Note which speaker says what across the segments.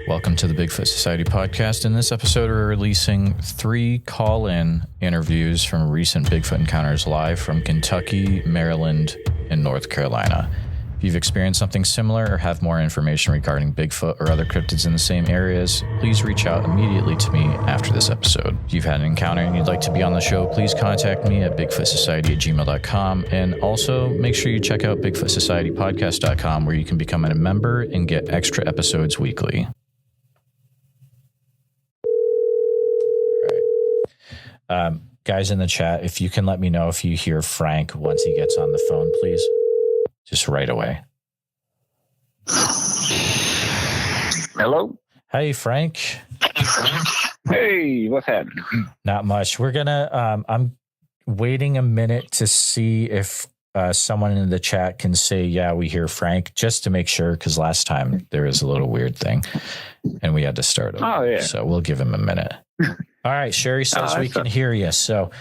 Speaker 1: Welcome to the Bigfoot Society podcast. In this episode, we're releasing 3 call-in interviews from recent Bigfoot encounters live from Kentucky, Maryland, and North Carolina. If you've experienced something similar or have more information regarding Bigfoot or other cryptids in the same areas, please reach out immediately to me after this episode. If you've had an encounter and you'd like to be on the show, please contact me at bigfootsociety@gmail.com. And also make sure you check out bigfootsocietypodcast.com, where you can become a member and get extra episodes weekly. All right. Guys in the chat, if you can let me know if you hear Frank once he gets on the phone, please. Just right away.
Speaker 2: Hello.
Speaker 1: Hey, Frank.
Speaker 2: Hey, what's happening?
Speaker 1: Not much. We're gonna. I'm waiting a minute to see if someone in the chat can say, "Yeah, we hear Frank," just to make sure, because last time there was a little weird thing, and we had to start over.
Speaker 2: Oh yeah.
Speaker 1: So we'll give him a minute. All right. Sherry says we can hear you. So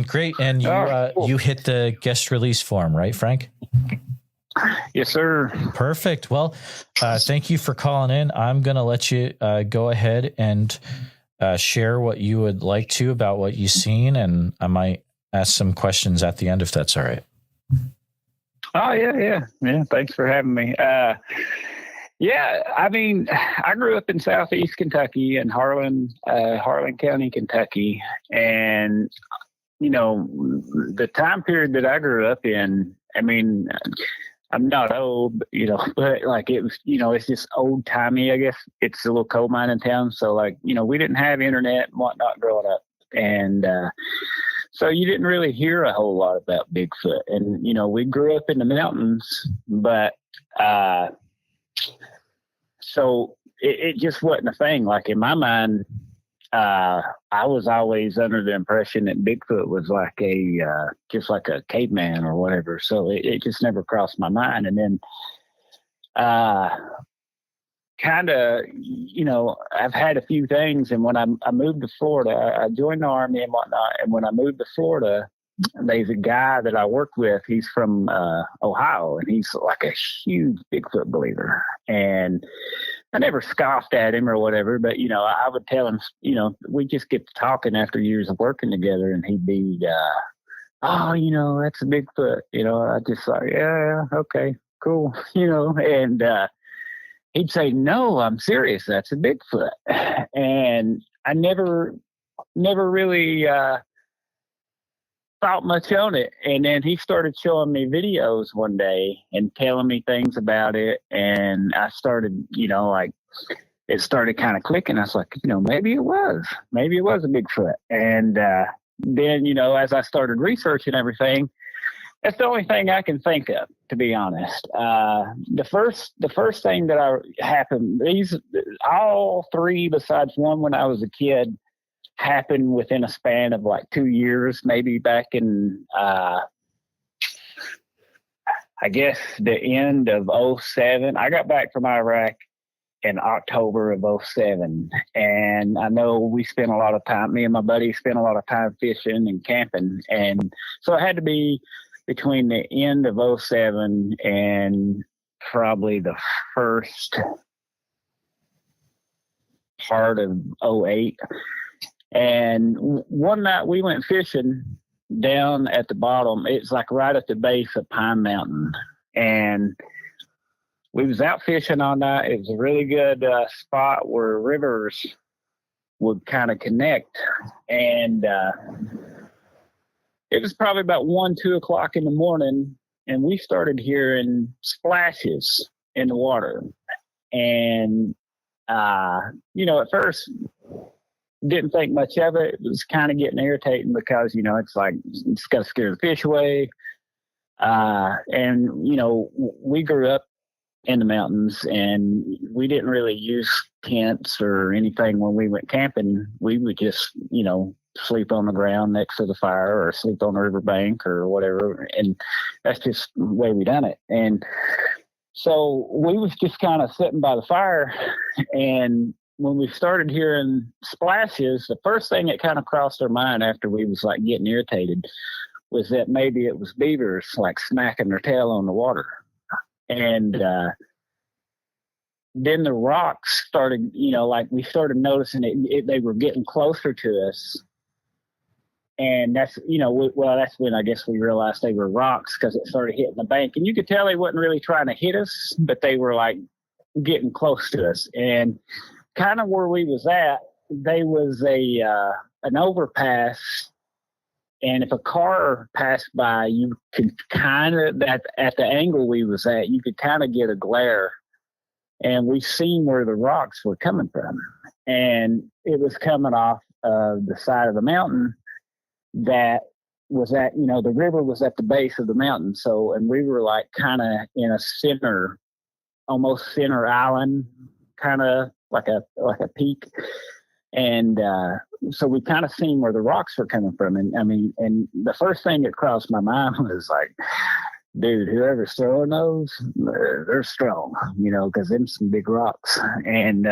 Speaker 1: great. And you
Speaker 2: cool.
Speaker 1: You hit the guest release form, right, Frank?
Speaker 2: Yes, sir.
Speaker 1: Perfect. Well, thank you for calling in. I'm going to let you go ahead and share what you would like to about what you've seen, and I might ask some questions at the end if that's all right.
Speaker 2: Oh, yeah. Thanks for having me. Yeah, I mean, I grew up in Southeast Kentucky in Harlan County, Kentucky. And, you know, the time period that I grew up in, I mean, I'm not old, you know, but like it was, you know, it's just old timey, I guess. It's a little coal mining town. So like, you know, we didn't have internet and whatnot growing up. And so you didn't really hear a whole lot about Bigfoot. And, you know, we grew up in the mountains, but so it just wasn't a thing. Like in my mind, I was always under the impression that Bigfoot was like just like a caveman or whatever. So it just never crossed my mind. And then, kind of, you know, I've had a few things. And when I moved to Florida, I joined the Army and whatnot. And when I moved to Florida, there's a guy that I worked with. He's from Ohio, and he's like a huge Bigfoot believer. And I never scoffed at him or whatever, but, you know, I would tell him, you know, we just get to talking after years of working together, and he'd be, oh, you know, that's a Bigfoot. You know, I just like, yeah, okay, cool. You know, and he'd say, no, I'm serious. That's a Bigfoot. And I never really thought much on it. And then he started showing me videos one day and telling me things about it. And I started, you know, like it started kind of clicking. I was like, you know, maybe it was a Bigfoot. And then, you know, as I started researching everything, that's the only thing I can think of, to be honest. The first thing that happened, all 3 besides one when I was a kid, happened within a span of like 2 years, maybe back in, I guess the end of 2007. I got back from Iraq in October of 2007. And I know we spent a lot of time, me and my buddy spent a lot of time fishing and camping. And so it had to be between the end of 2007 and probably the first part of 2008. And one night we went fishing down at the bottom. It's like right at the base of Pine Mountain. And we was out fishing all night. It was a really good spot where rivers would kind of connect. And it was probably about 1-2 o'clock in the morning. And we started hearing splashes in the water. And, you know, at first, didn't think much of it. It was kind of getting irritating because, you know, it's like, it's got to scare the fish away. And, you know, we grew up in the mountains, and we didn't really use tents or anything when we went camping. We would just, you know, sleep on the ground next to the fire or sleep on the riverbank or whatever. And that's just the way we done it. And so we was just kind of sitting by the fire, and when we started hearing splashes, the first thing that kind of crossed our mind after we was like getting irritated was that maybe it was beavers like smacking their tail on the water. And then the rocks started, like we started noticing they were getting closer to us. And that's, that's when I guess we realized they were rocks, because it started hitting the bank. And you could tell they wasn't really trying to hit us, but they were like getting close to us. And kind of where we was at, they was an overpass. And if a car passed by, you could kind of, at the angle we was at, you could kind of get a glare. And we seen where the rocks were coming from. And it was coming off the side of the mountain that was at, the river was at the base of the mountain. So, and we were like kind of in a almost center island, kind of like a peak. And so we kind of seen where the rocks were coming from. And and the first thing that crossed my mind was like, dude, whoever's throwing those, they're strong, because them some big rocks. And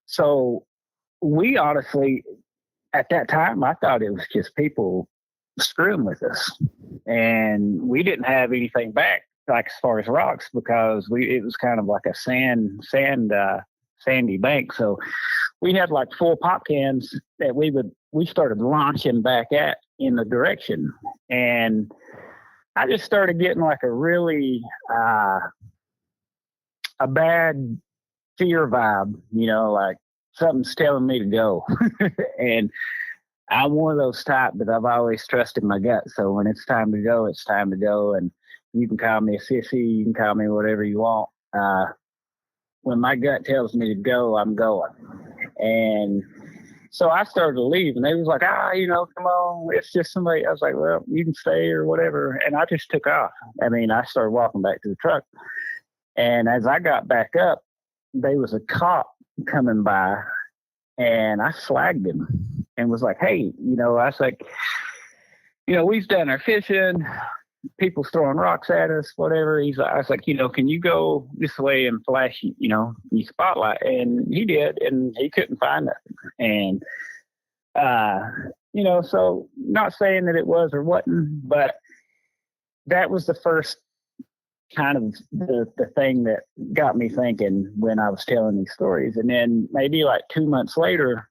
Speaker 2: so we honestly, at that time, I thought it was just people screwing with us. And we didn't have anything back, like as far as rocks, because it was kind of like a sandy bank. So we had like full pop cans that we started launching back at in the direction. And I just started getting like a really a bad fear vibe, like something's telling me to go. And I'm one of those type that I've always trusted my gut. So when it's time to go, it's time to go. And you can call me a sissy, you can call me whatever you want. When my gut tells me to go, I'm going. And so I started to leave, and they was like, come on, it's just somebody. I was like, well, you can stay or whatever. And I just took off. I started walking back to the truck. And as I got back up, there was a cop coming by, and I flagged him and was like, hey, I was like, we've done our fishing. People's throwing rocks at us, whatever. I was like, can you go this way and flash, your spotlight? And he did, and he couldn't find nothing. And, so not saying that it was or wasn't, but that was the first kind of the thing that got me thinking when I was telling these stories. And then maybe like 2 months later,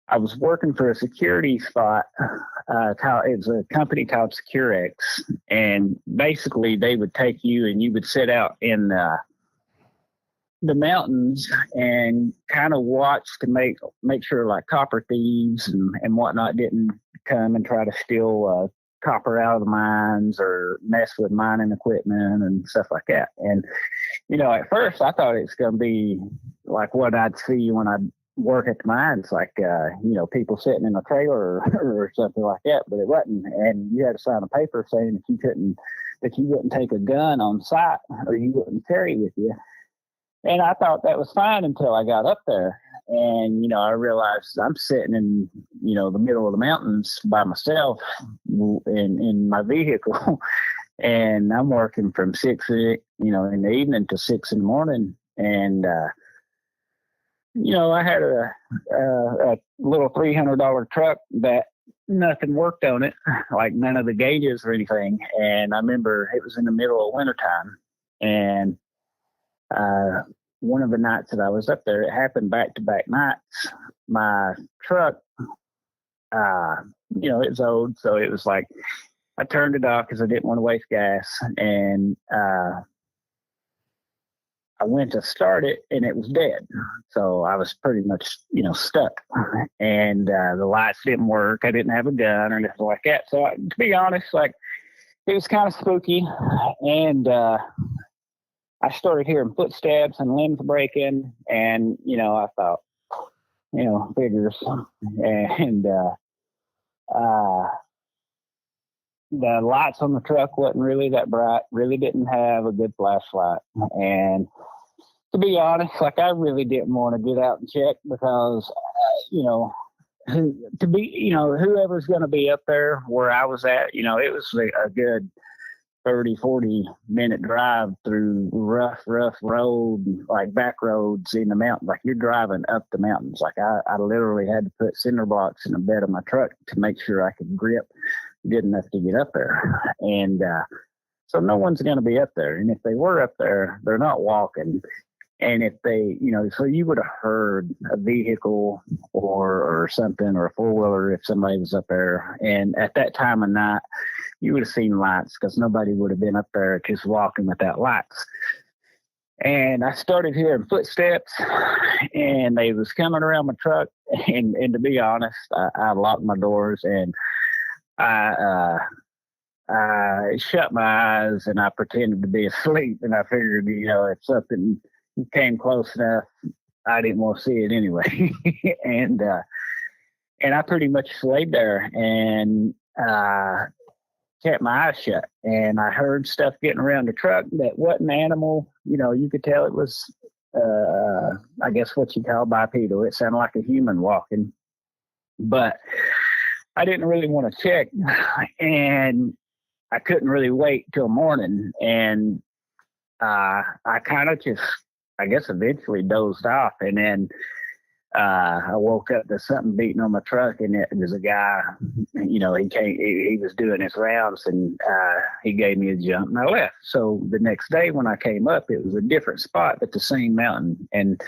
Speaker 2: I was working for a security spot. It was a company called Securex, and basically they would take you and you would sit out in the mountains and kind of watch to make sure like copper thieves and whatnot didn't come and try to steal copper out of the mines or mess with mining equipment and stuff like that. And at first I thought it's going to be like what I'd see when I work at the mines, like people sitting in a trailer or something like that, but it wasn't. And you had to sign a paper saying that you wouldn't take a gun on site or you wouldn't carry with you. And I thought that was fine until I got up there, and I realized I'm sitting in the middle of the mountains by myself in my vehicle, and I'm working from 6 in the evening to 6 in the morning. And I had a little $300 truck that nothing worked on it, like none of the gauges or anything. And I remember it was in the middle of wintertime. And one of the nights that I was up there, it happened back-to-back nights. My truck, it's old. So it was like, I turned it off because I didn't want to waste gas. And I went to start it and it was dead. So I was pretty much, stuck. And the lights didn't work. I didn't have a gun or anything like that. So to be honest, like it was kind of spooky. And I started hearing footsteps and limbs breaking. And, I thought, figures. And the lights on the truck wasn't really that bright, really didn't have a good flashlight. And to be honest, like I really didn't want to get out and check because, whoever's going to be up there where I was at, it was a good 30, 40 minute drive through rough road, like back roads in the mountain. Like you're driving up the mountains. Like I literally had to put cinder blocks in the bed of my truck to make sure I could grip good enough to get up there. And so no one's going to be up there. And if they were up there, they're not walking. And if they, so you would have heard a vehicle or something, or a four-wheeler if somebody was up there. And at that time of night, you would have seen lights, because nobody would have been up there just walking without lights. And I started hearing footsteps, and they was coming around my truck. And to be honest, I locked my doors, and I shut my eyes, and I pretended to be asleep. And I figured, if something came close enough, I didn't want to see it anyway. and I pretty much laid there and kept my eyes shut. And I heard stuff getting around the truck that wasn't animal. You could tell it was, I guess what you call bipedal. It sounded like a human walking. But I didn't really want to check. And I couldn't really wait till morning. And I kind of just, I guess, eventually dozed off. And then I woke up to something beating on my truck, and it was a guy, he was doing his rounds, and he gave me a jump, and I left. So the next day when I came up, it was a different spot, but the same mountain. And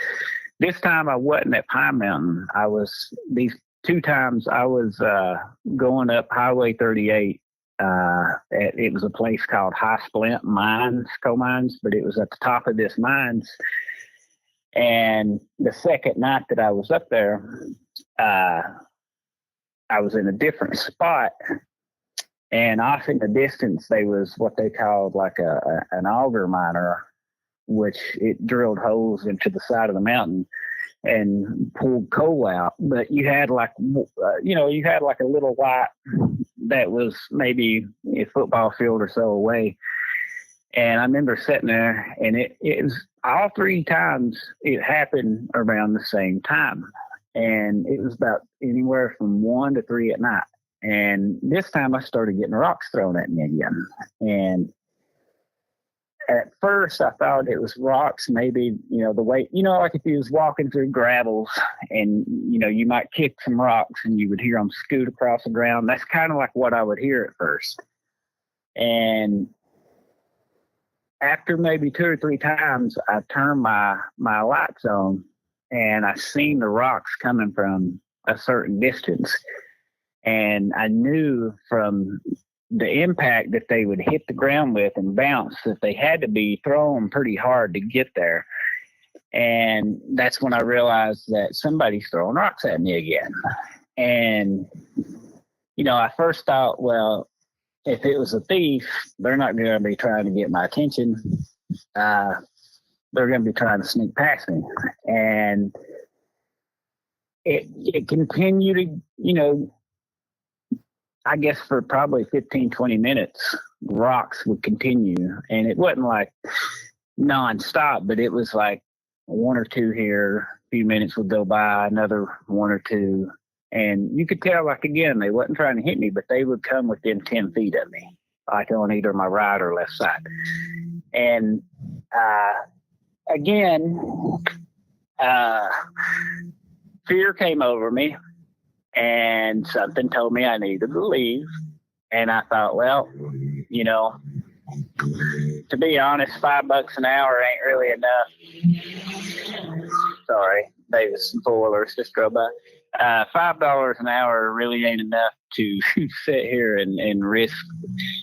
Speaker 2: this time I wasn't at Pine Mountain. These two times I was going up Highway 38. It was a place called High Splint Coal Mines, but it was at the top of this mines. And the second night that I was up there, I was in a different spot, and off in the distance, there was what they called like an auger miner, which it drilled holes into the side of the mountain and pulled coal out. But you had like a little light that was maybe a football field or so away. And I remember sitting there, and it was all three times it happened around the same time. And it was about anywhere from 1 to 3 at night. And this time I started getting rocks thrown at me again. And at first I thought it was rocks, maybe, the way, like if you was walking through gravels and, you might kick some rocks and you would hear them scoot across the ground. That's kind of like what I would hear at first. And after maybe 2 or 3 times, I turned my lights on, and I seen the rocks coming from a certain distance. And I knew from the impact that they would hit the ground with and bounce that they had to be thrown pretty hard to get there. And that's when I realized that somebody's throwing rocks at me again. And, I first thought, well, if it was a thief, they're not going to be trying to get my attention. They're going to be trying to sneak past me. And it continued to, I guess for probably 15, 20 minutes, rocks would continue. And it wasn't like nonstop, but it was like 1 or 2 here, a few minutes would go by, another 1 or 2. And you could tell, like, again, they wasn't trying to hit me, but they would come within 10 feet of me, like on either my right or left side. And again, fear came over me, and something told me I needed to leave. And I thought, well, to be honest, $5 an hour ain't really enough. Sorry, Davis spoilers just drove by. $5 an hour really ain't enough to sit here and risk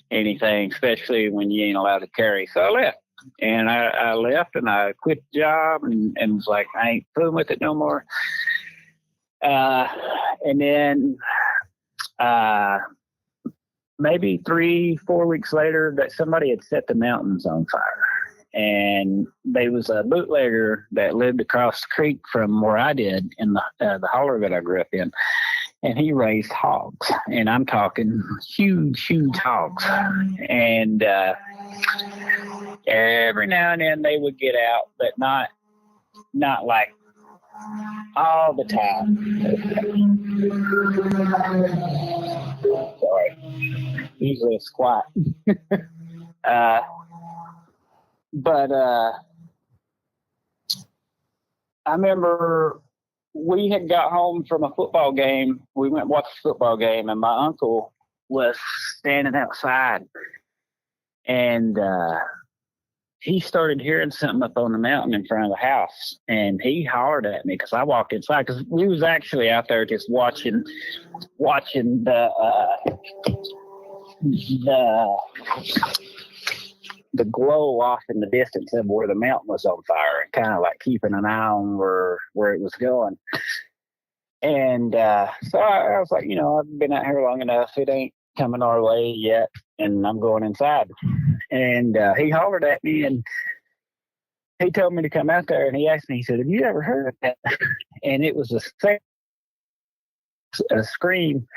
Speaker 2: anything, especially when you ain't allowed to carry. So I left. And I left, and I quit the job and was like, I ain't fooling with it no more. And then maybe 3-4 weeks later, that somebody had set the mountains on fire. And there was a bootlegger that lived across the creek from where I did in the holler that I grew up in. And he raised hogs. And I'm talking huge, huge hogs. And every now and then they would get out, but not like all the time. Sorry. Usually it's quiet. But I remember we had got home from a football game. We went and watched a football game, and my uncle was standing outside. And he started hearing something up on the mountain in front of the house, and he hollered at me because I walked inside, because we was actually out there just watching the glow off in the distance of where the mountain was on fire, and kind of like keeping an eye on where it was going. And so I was like, I've been out here long enough. It ain't coming our way yet, and I'm going inside. And he hollered at me, and he told me to come out there, and he asked me, he said, have you ever heard of that? And it was a scream.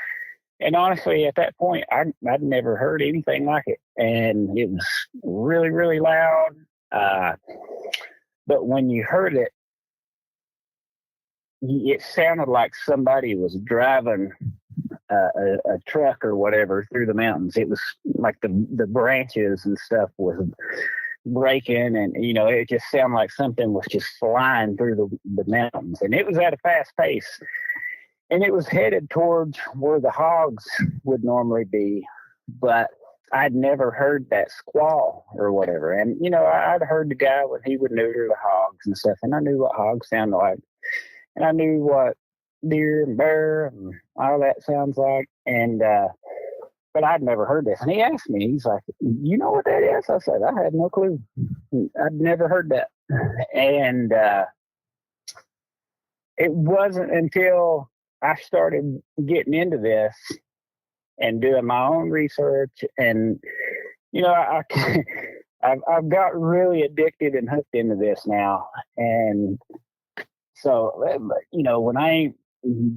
Speaker 2: And honestly, at that point, I'd never heard anything like it. And it was really, really loud. But when you heard it, it sounded like somebody was driving a truck or whatever through the mountains. It was like the branches and stuff was breaking, and it just sounded like something was just flying through the mountains, and it was at a fast pace, and it was headed towards where the hogs would normally be, but I'd never heard that squall or whatever. And I'd heard the guy when he would neuter the hogs and stuff, and I knew what hogs sounded like, and I knew what deer and bear and all that sounds like, and but I'd never heard this. And he asked me, he's like, you know what that is? I said, I had no clue. I'd never heard that. And it wasn't until I started getting into this and doing my own research, and I've got really addicted and hooked into this now. And so, when I ain't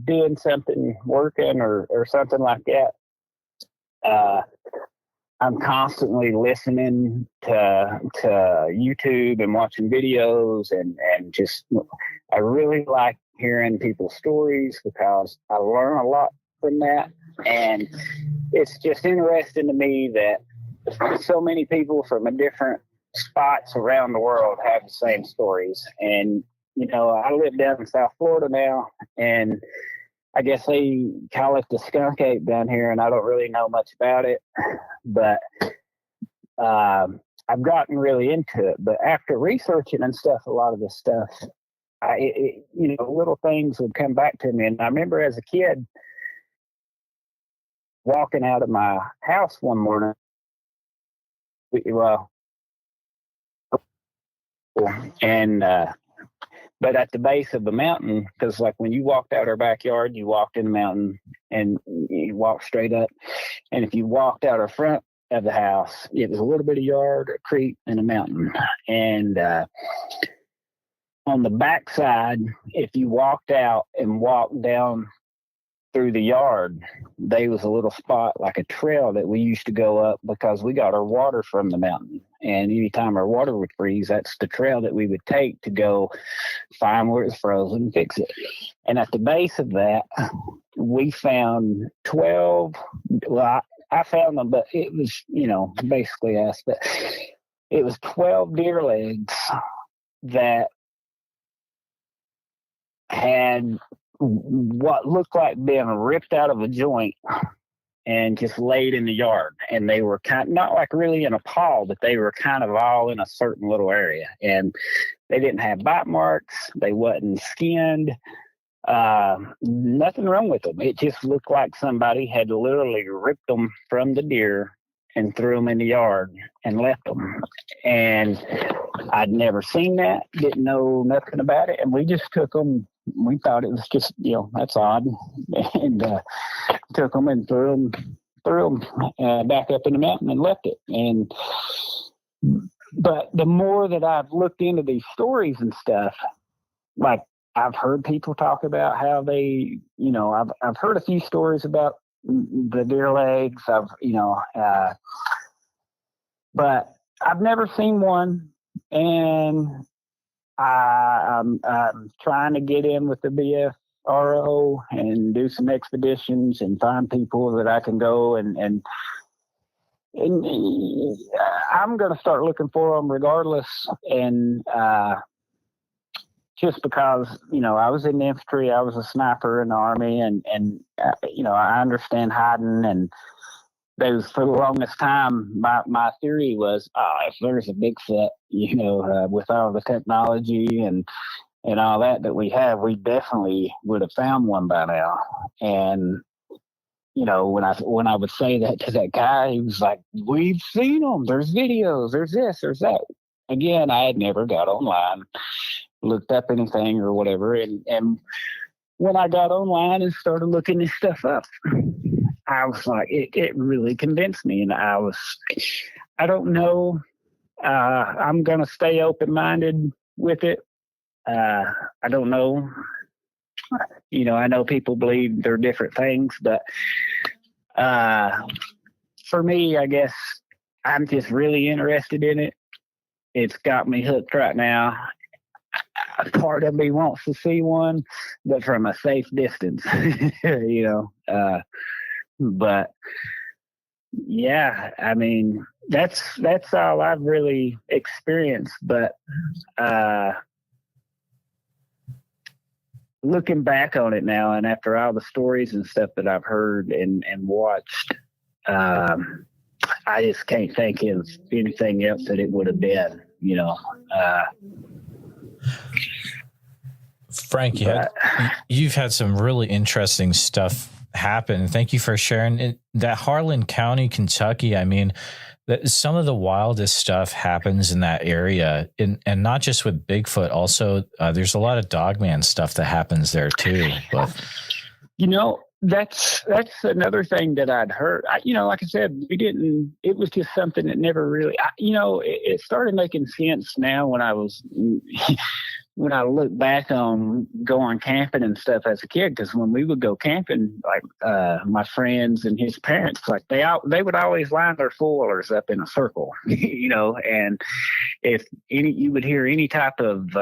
Speaker 2: doing something, working or something like that, I'm constantly listening to YouTube and watching videos, and just, I really like hearing people's stories because I learn a lot from that. And it's just interesting to me that so many people from different spots around the world have the same stories. And, I live down in South Florida now, and I guess they call it the skunk ape down here, and I don't really know much about it, but I've gotten really into it. But after researching and stuff, a lot of this stuff, little things would come back to me. And I remember as a kid walking out of my house one morning, but at the base of the mountain, because like when you walked out our backyard, you walked in the mountain and you walked straight up. And if you walked out our front of the house, it was a little bit of yard, a creek, and a mountain. And on the backside, if you walked out and walked down through the yard, there was a little spot like a trail that we used to go up because we got our water from the mountain. And anytime our water would freeze, that's the trail that we would take to go find where it's frozen and fix it. And at the base of that, we found 12. Well, I found them, but it was, basically us. But it was 12 deer legs that had what looked like being ripped out of a joint and just laid in the yard. And they were not like really in a pile, but they were kind of all in a certain little area. And they didn't have bite marks. They wasn't skinned. Nothing wrong with them. It just looked like somebody had literally ripped them from the deer and threw them in the yard and left them. And I'd never seen that, didn't know nothing about it. And we just took them. We thought it was just, that's odd. And took them and threw them back up in the mountain and left it. But the more that I've looked into these stories and stuff, like I've heard people talk about how they, I've heard a few stories about the deer legs. But I've never seen one, and I'm trying to get in with the BFRO and do some expeditions and find people that I can go and I'm going to start looking for them regardless. And just because, I was in the infantry, I was a sniper in the Army, and I understand hiding and those for the longest time, my theory was, if there's a Bigfoot, with all the technology and all that we have, we definitely would have found one by now. And when I would say that to that guy, he was like, "We've seen them. There's videos. There's this. There's that." Again, I had never got online, looked up anything or whatever, and when I got online and started looking this stuff up, I was like, it really convinced me. And I don't know, I'm going to stay open-minded with it. I don't know. I know people believe they're different things, but for me, I guess I'm just really interested in it. It's got me hooked right now. Part of me wants to see one, but from a safe distance, but yeah, I mean, that's all I've really experienced. But looking back on it now, and after all the stories and stuff that I've heard and watched, I just can't think of anything else that it would have been,
Speaker 1: Frank, you've had some really interesting stuff happen. Thank you for sharing that. Harlan County, Kentucky. I mean, some of the wildest stuff happens in that area, and not just with Bigfoot. Also, there's a lot of dogman stuff that happens there too. But
Speaker 2: that's another thing that I'd heard. Like I said, it was just something that never really. It started making sense now when when I look back on going camping and stuff as a kid, because when we would go camping, like my friends and his parents, like they would always line their four-wheelers up in a circle, and if you would hear any type of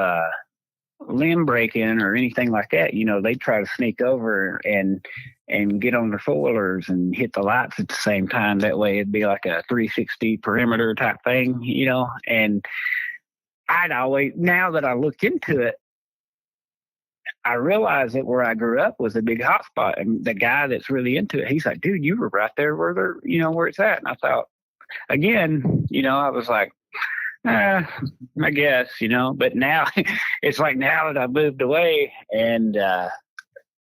Speaker 2: limb breaking or anything like that, they'd try to sneak over and get on their four-wheelers and hit the lights at the same time. That way it'd be like a 360 perimeter type thing, and I'd always, now that I look into it, I realized that where I grew up was a big hot spot. And the guy that's really into it, he's like, "Dude, you were right there where where it's at." And I thought, again, I was like, I guess, but now it's like, now that I've moved away and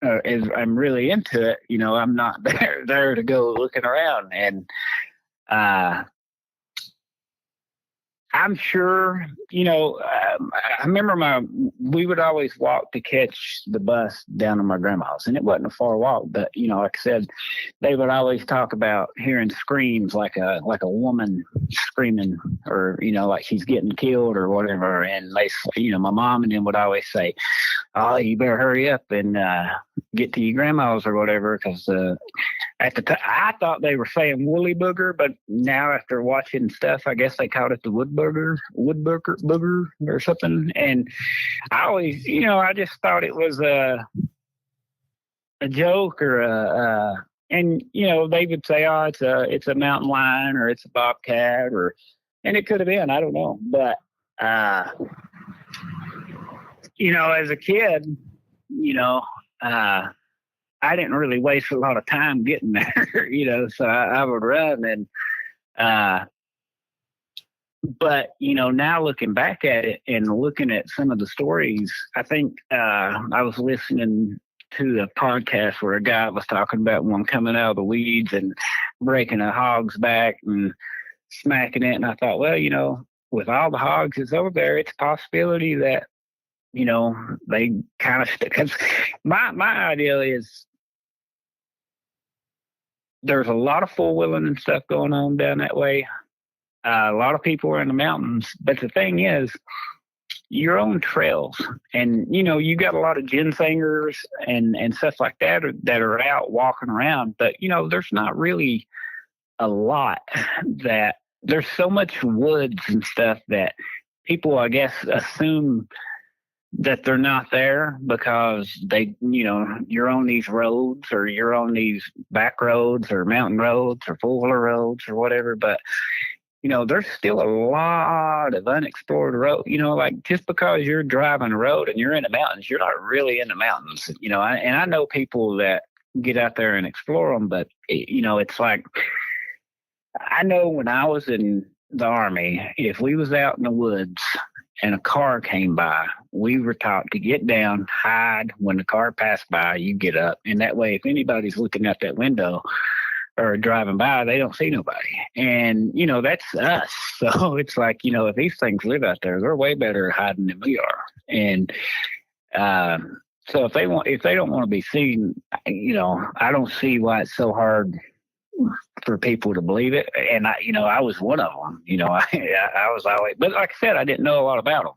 Speaker 2: I'm really into it, I'm not there to go looking around. And I'm sure, I remember we would always walk to catch the bus down to my grandma's, and it wasn't a far walk, but, like I said, they would always talk about hearing screams like a woman screaming, or, like she's getting killed or whatever. And they, my mom and them would always say, "Oh, you better hurry up and get to your grandma's or whatever." Because at the time, I thought they were saying woolly booger, but now after watching stuff, I guess they called it the wood booger or something. And I always, I just thought it was a joke or and they would say, "Oh, it's a mountain lion or it's a bobcat," and it could have been, I don't know. But as a kid, I didn't really waste a lot of time getting there, so I would run. And but now looking back at it and looking at some of the stories, I think I was listening to a podcast where a guy was talking about one coming out of the weeds and breaking a hog's back and smacking it. And I thought, well, with all the hogs that's over there, it's a possibility that, they kind of, because my idea is there's a lot of four-wheeling and stuff going on down that way. A lot of people are in the mountains, but the thing is, you're on trails, and you got a lot of ginsenggers and stuff like that are out walking around. But there's not really a lot that there's so much woods and stuff that people, I guess, assume that they're not there because they, you're on these roads or you're on these back roads or mountain roads or four-wheeler roads or whatever. But there's still a lot of unexplored road. Like just because you're driving a road and you're in the mountains, you're not really in the mountains. And I know people that get out there and explore them, but it's like I know when I was in the Army, if we was out in the woods and a car came by, we were taught to get down, hide. When the car passed by, you get up. And that way, if anybody's looking out that window or driving by, they don't see nobody. And, that's us. So it's like, if these things live out there, they're way better at hiding than we are. And so if they don't want to be seen, I don't see why it's so hard for people to believe it. And I was one of them, I was always, but like I said, I didn't know a lot about them,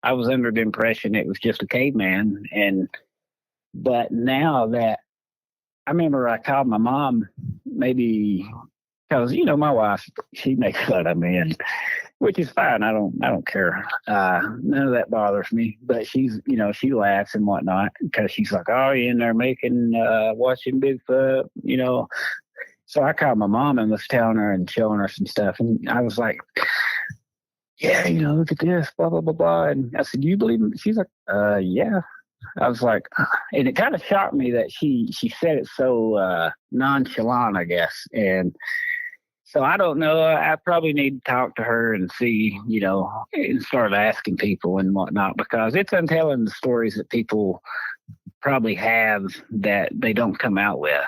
Speaker 2: I was under the impression it was just a caveman. But now that I remember I called my mom, maybe because, my wife, she makes fun of me, and which is fine. I don't care. None of that bothers me, but she's, she laughs and whatnot because she's like, oh, you in there watching Bigfoot, So I called my mom and was telling her and showing her some stuff. And I was like, yeah, look at this, blah, blah, blah, blah. And I said, do you believe me? She's like, yeah. I was like, and it kind of shocked me that she said it so nonchalant, I guess. And so I don't know. I probably need to talk to her and see, and start asking people and whatnot, because it's untelling the stories that people probably have that they don't come out with,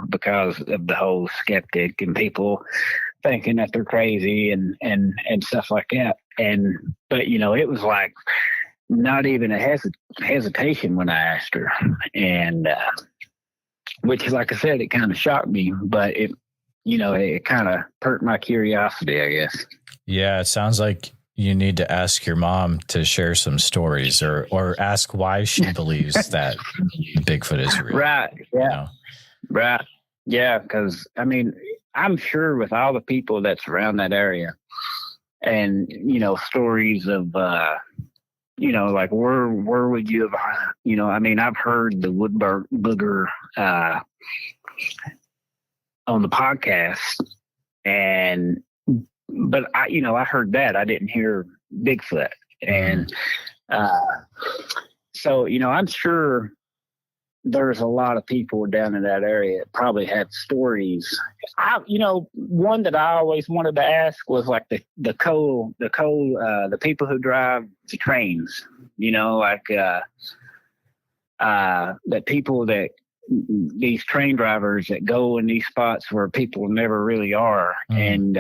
Speaker 2: because of the whole skeptic and people thinking that they're crazy and stuff like that. But it was like not even a hesitation when I asked her, and which, like I said, it kind of shocked me, but it kind of perked my curiosity, I guess.
Speaker 1: Yeah, it sounds like you need to ask your mom to share some stories, or ask why she believes that Bigfoot is real.
Speaker 2: Right. Yeah. Right. Yeah. Because I'm sure with all the people that's around that area, and stories of like where would you have I've heard the wood booger on the podcast, but I heard that. I didn't hear Bigfoot. And so I'm sure there's a lot of people down in that area that probably have stories. One that I always wanted to ask was like the people who drive the trains, the people that these train drivers that go in these spots where people never really are. And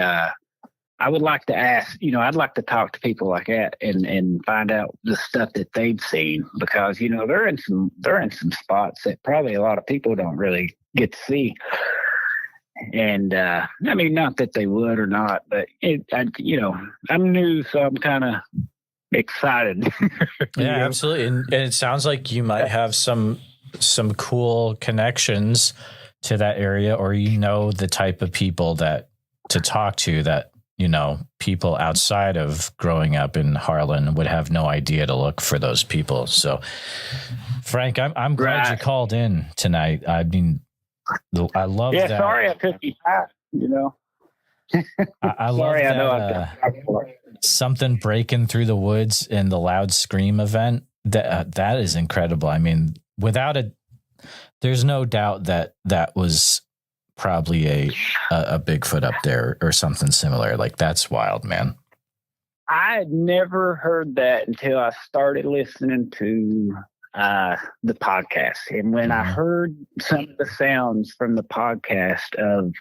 Speaker 2: I would like to ask, I'd like to talk to people like that and find out the stuff that they've seen, because they're in some spots that probably a lot of people don't really get to see. And not that they would or not, but I'm new, so I'm kind of excited.
Speaker 1: Yeah, absolutely. And it sounds like you might have some cool connections to that area, or the type of people that to talk to that people outside of growing up in Harlan would have no idea to look for those people. So Frank, I'm glad you called in tonight. I mean, I love that.
Speaker 2: Sorry I took you back,
Speaker 1: I love
Speaker 2: sorry,
Speaker 1: that,
Speaker 2: I know
Speaker 1: something breaking through the woods in the loud scream event. That is incredible. I mean, there's no doubt that was probably a Bigfoot up there or something similar. Like, that's wild, man.
Speaker 2: I had never heard that until I started listening to the podcast. And when I heard some of the sounds from the podcast of,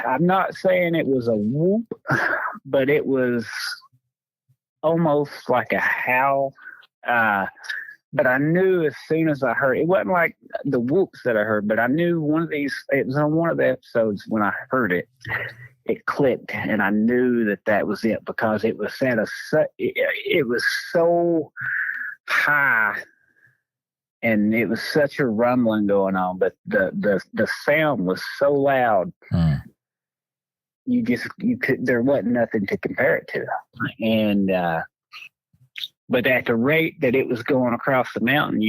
Speaker 2: I'm not saying it was a whoop, but it was almost like a howl. But I knew as soon as I heard, it wasn't like the whoops that I heard, but I knew it was on one of the episodes when I heard it, it clicked, and I knew that was it, because it was it was so high, and it was such a rumbling going on, but the sound was so loud. There wasn't nothing to compare it to. And, but at the rate that it was going across the mountain,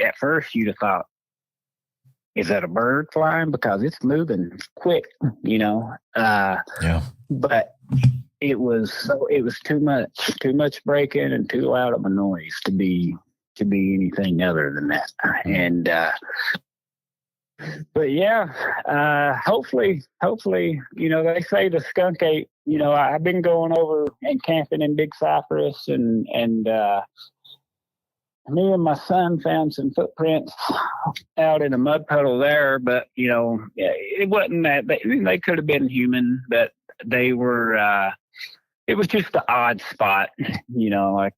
Speaker 2: at first you'd have thought, is that a bird flying? Because it's moving quick,
Speaker 1: Yeah.
Speaker 2: But it was too much breaking and too loud of a noise to be anything other than that. And But yeah, hopefully, they say the skunk ate, I've been going over and camping in Big Cypress and me and my son found some footprints out in a mud puddle there, but it wasn't that they could have been human, but they were, it was just an odd spot, like,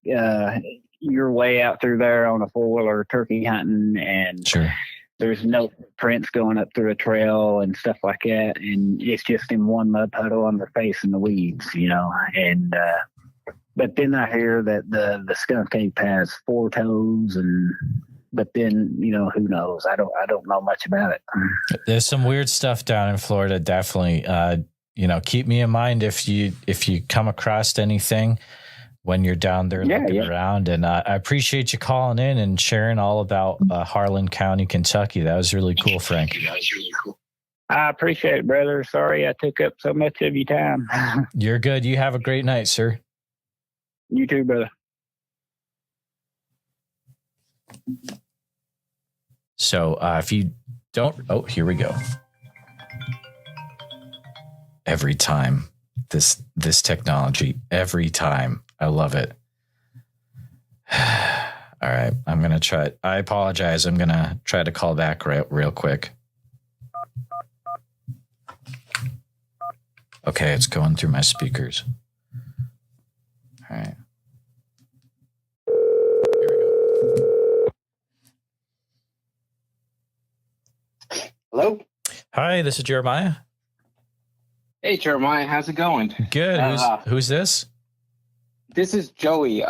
Speaker 2: you're way out through there on a 4-wheeler turkey hunting and
Speaker 1: Sure.
Speaker 2: there's no prints going up through a trail and stuff like that. And it's just in one mud puddle on their face in the weeds, and, but then I hear that the skunk ape has 4 toes but then, who knows? I don't know much about it.
Speaker 1: There's some weird stuff down in Florida. Definitely, keep me in mind if you come across anything when you're down there looking around. And I appreciate you calling in and sharing all about Harlan County, Kentucky. That was really cool, Frank.
Speaker 2: I appreciate it, brother. Sorry I took up so much of your time.
Speaker 1: You're good. You have a great night, sir.
Speaker 2: You too, brother.
Speaker 1: So if you don't, here we go. Every time this technology, every time. I love it. All right. I'm going to try. I apologize. I'm going to try to call back real quick. Okay. It's going through my speakers. All right. Here we go.
Speaker 3: Hello?
Speaker 1: Hi, this is Jeremiah.
Speaker 3: Hey, Jeremiah. How's it going?
Speaker 1: Good. Who's this?
Speaker 3: This is Joey.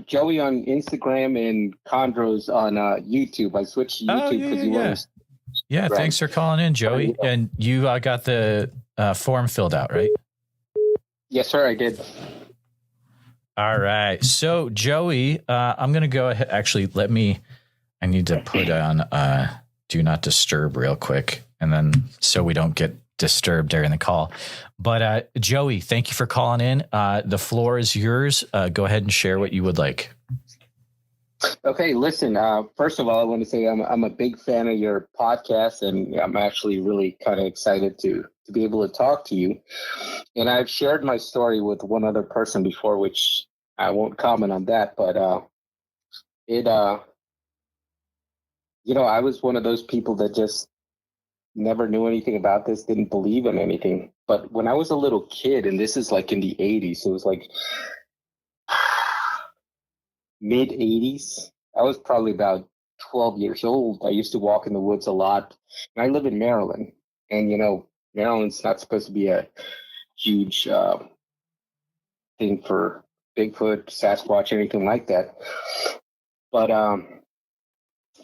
Speaker 3: Joey on Instagram and Chondros on YouTube. I switched to YouTube because
Speaker 1: Yeah, right. Thanks for calling in, Joey. And you got the form filled out, right?
Speaker 3: Yes, sir, I did.
Speaker 1: All right. So, Joey, I'm going to go ahead. Actually, I need to put on Do Not Disturb real quick. And then so we don't get disturbed during the call. But Joey, thank you for calling in. The floor is yours. Go ahead and share what you would like.
Speaker 3: Okay, listen, first of all, I want to say I'm a big fan of your podcast, and I'm actually really kind of excited to be able to talk to you. And I've shared my story with one other person before, which I won't comment on that, but I was one of those people that just never knew anything about this, didn't believe in anything. But when I was a little kid, and this is like in the 80s, so it was like mid 80s, I was probably about 12 years old. I used to walk in the woods a lot. And I live in Maryland. And, Maryland's not supposed to be a huge thing for Bigfoot, Sasquatch, anything like that. But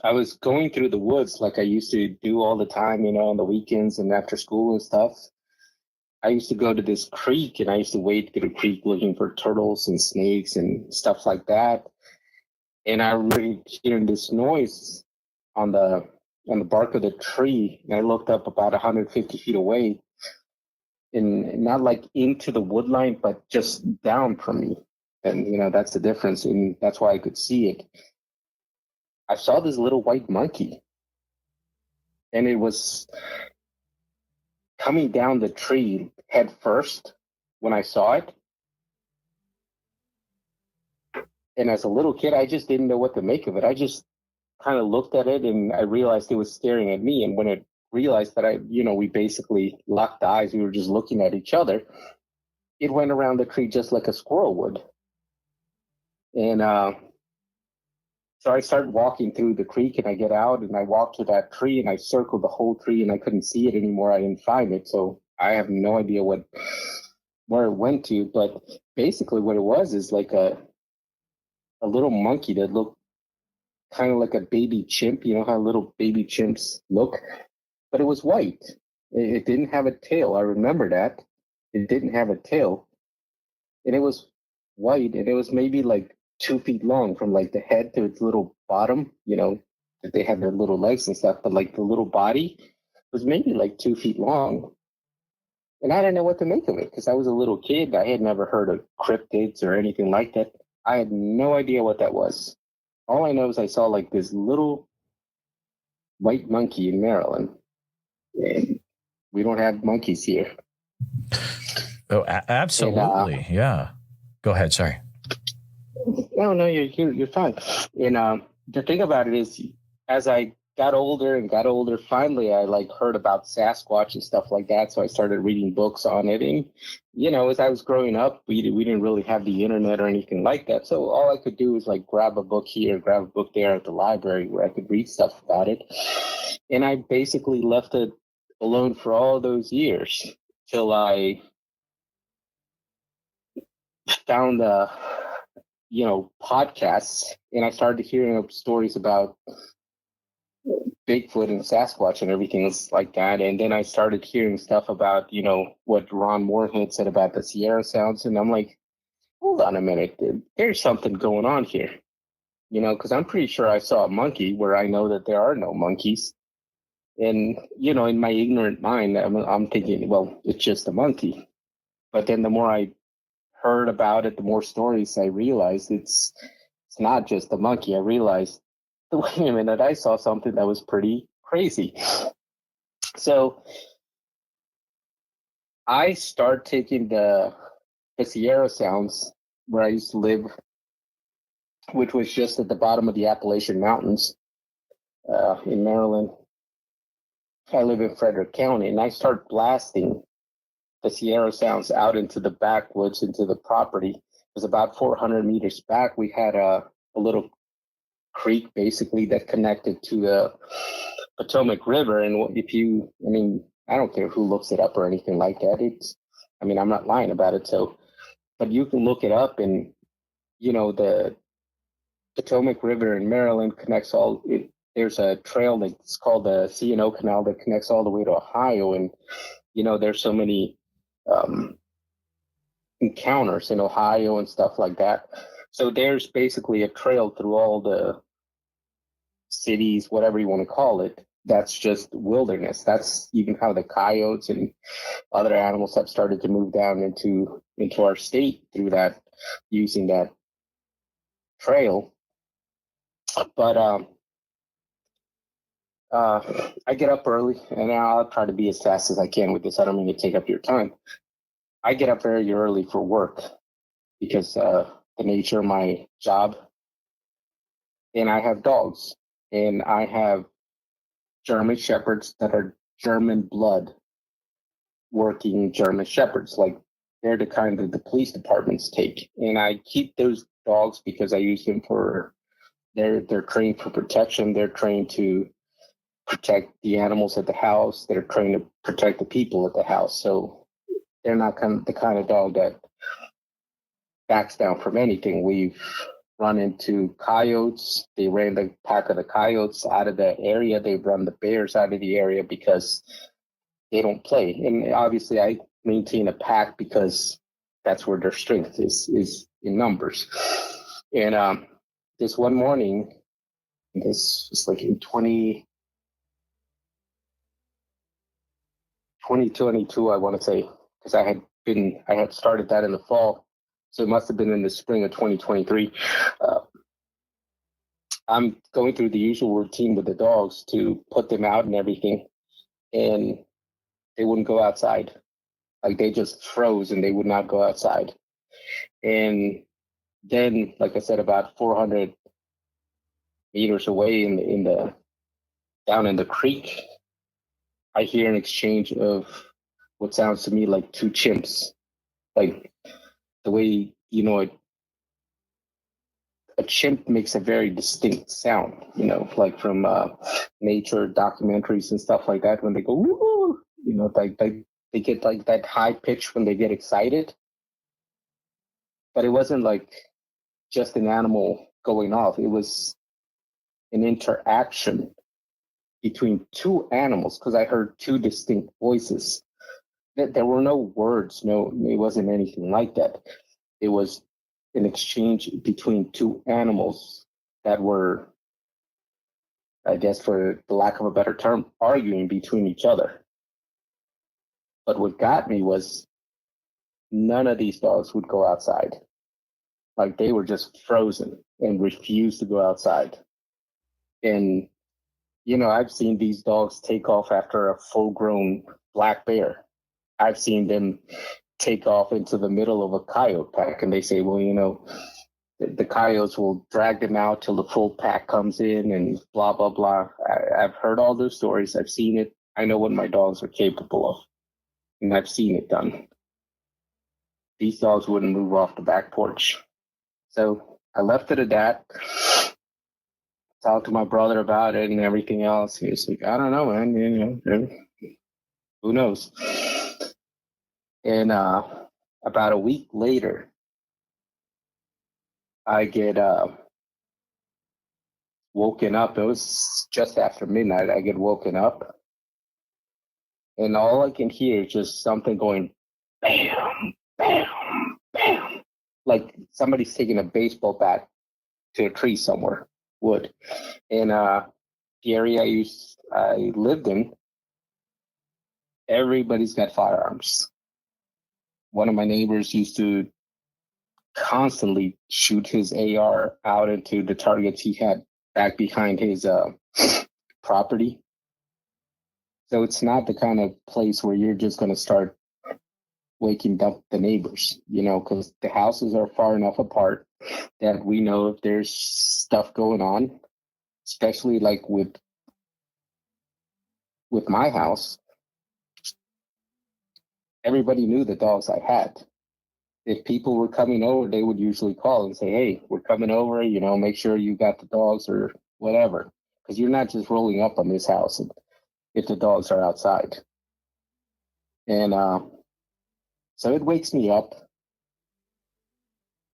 Speaker 3: I was going through the woods like I used to do all the time, on the weekends and after school and stuff. I used to go to this creek, and I used to wade through the creek looking for turtles and snakes and stuff like that. And I really hearing this noise on the bark of the tree, and I looked up about 150 feet away, and not like into the wood line, but just down from me. And that's the difference, and that's why I could see it. I saw this little white monkey, and it was coming down the tree head first when I saw it. And as a little kid, I just didn't know what to make of it. I just kind of looked at it, and I realized it was staring at me. And when it realized that we basically locked eyes, we were just looking at each other, it went around the tree just like a squirrel would. And so I started walking through the creek, and I get out, and I walk to that tree, and I circled the whole tree, and I couldn't see it anymore. I didn't find it. So I have no idea where it went to. But basically what it was is like a little monkey that looked kind of like a baby chimp. You know how little baby chimps look? But it was white. It didn't have a tail. I remember that. It didn't have a tail. And it was white, and it was maybe like 2 feet long from like the head to its little bottom, that they have their little legs and stuff, but like the little body was maybe like 2 feet long. And I didn't know what to make of it because I was a little kid. I had never heard of cryptids or anything like that. I had no idea what that was. All I know is I saw like this little white monkey in Maryland. And we don't have monkeys here.
Speaker 1: Oh, absolutely. And, yeah. Go ahead. Sorry.
Speaker 3: No, you're fine. And the thing about it is, as I got older, finally I like heard about Sasquatch and stuff like that. So I started reading books on it. And, as I was growing up, we didn't really have the internet or anything like that. So all I could do was like grab a book here, grab a book there at the library where I could read stuff about it. And I basically left it alone for all those years till I found podcasts, and I started hearing stories about Bigfoot and Sasquatch and everything like that. And then I started hearing stuff about, what Ron Moorhead said about the Sierra Sounds. And I'm like, hold on a minute, there's something going on here, because I'm pretty sure I saw a monkey where I know that there are no monkeys. And, in my ignorant mind, I'm thinking, well, it's just a monkey. But then the more I heard about it, the more stories I realized it's not just a monkey. I realized, wait a minute, I saw something that was pretty crazy. So I start taking the Sierra Sounds where I used to live, which was just at the bottom of the Appalachian Mountains in Maryland. I live in Frederick County, and I start blasting the Sierra Sounds out into the backwoods, into the property. It was about 400 meters back. We had a little creek basically that connected to the Potomac River. And I don't care who looks it up or anything like that. I'm not lying about it. So, but you can look it up, and, the Potomac River in Maryland connects there's a trail that's called the C&O Canal that connects all the way to Ohio. And, there's so many encounters in Ohio and stuff like that. So there's basically a trail through all the cities, whatever you want to call it, that's just wilderness. That's even how the coyotes and other animals have started to move down into our state through that, using that trail. But I get up early, and I'll try to be as fast as I can with this. I don't mean to take up your time. I get up very early for work because the nature of my job, and I have dogs, and I have German Shepherds that are German blood working German Shepherds. Like, they're the kind that the police departments take. And I keep those dogs because I use them for, they're trained for protection. They're trained to protect the animals at the house. They're trained to protect the people at the house. So they're not the kind of dog that backs down from anything. We've run into coyotes. They ran the pack of the coyotes out of the area. They run the bears out of the area because they don't play. And obviously I maintain a pack because that's where their strength is in numbers. And this one morning, this was like in 2022, I want to say, because I had started that in the fall. So it must have been in the spring of 2023. I'm going through the usual routine with the dogs to put them out and everything, and they wouldn't go outside. Like, they just froze and they would not go outside. And then, like I said, about 400 meters away down in the creek, I hear an exchange of what sounds to me like two chimps. Like, the way, a chimp makes a very distinct sound, like from nature documentaries and stuff like that. When they go, woo, like they get like that high pitch when they get excited. But it wasn't like just an animal going off. It was an interaction between two animals, because I heard two distinct voices. There were no words. No, it wasn't anything like that. It was an exchange between two animals that were, I guess, for the lack of a better term, arguing between each other. But what got me was none of these dogs would go outside. Like, they were just frozen and refused to go outside. And, I've seen these dogs take off after a full-grown black bear. I've seen them take off into the middle of a coyote pack, and they say, well, the coyotes will drag them out till the full pack comes in and blah, blah, blah. I've heard all those stories. I've seen it. I know what my dogs are capable of, and I've seen it done. These dogs wouldn't move off the back porch. So I left it at that. Talked to my brother about it and everything else. He was like, I don't know, man. Who knows? And about a week later, I get woken up. It was just after midnight. I get woken up, and all I can hear is just something going bam, bam, bam, like somebody's taking a baseball bat to a tree somewhere, wood. And the area I lived in, everybody's got firearms. One of my neighbors used to constantly shoot his AR out into the targets he had back behind his property. So it's not the kind of place where you're just going to start waking up the neighbors, because the houses are far enough apart that we know if there's stuff going on, especially like with my house. Everybody knew the dogs I had. If people were coming over, they would usually call and say, hey, we're coming over, make sure you got the dogs or whatever. Because you're not just rolling up on this house if the dogs are outside. And so it wakes me up.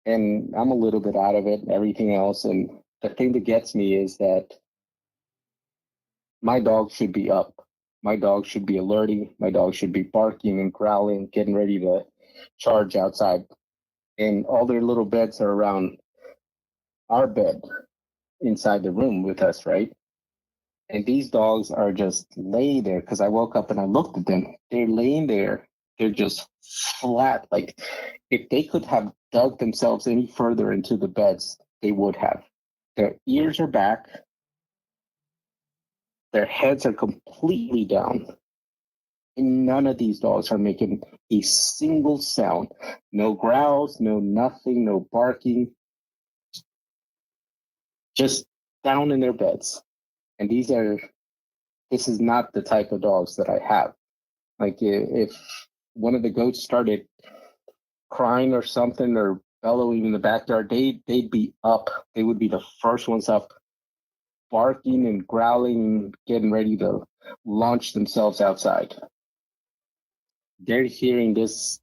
Speaker 3: And I'm a little bit out of it and everything else. And the thing that gets me is that my dog should be up. My dog should be alerting. My dog should be barking and growling, getting ready to charge outside. And all their little beds are around our bed inside the room with us, right? And these dogs are just laying there, because I woke up and I looked at them. They're laying there. They're just flat. Like if they could have dug themselves any further into the beds, they would have. Their ears are back. Their heads are completely down. And none of these dogs are making a single sound. No growls, no nothing, no barking. Just down in their beds. And this is not the type of dogs that I have. Like if one of the goats started crying or something or bellowing in the backyard, they'd be up. They would be the first ones up, barking and growling, getting ready to launch themselves outside. They're hearing this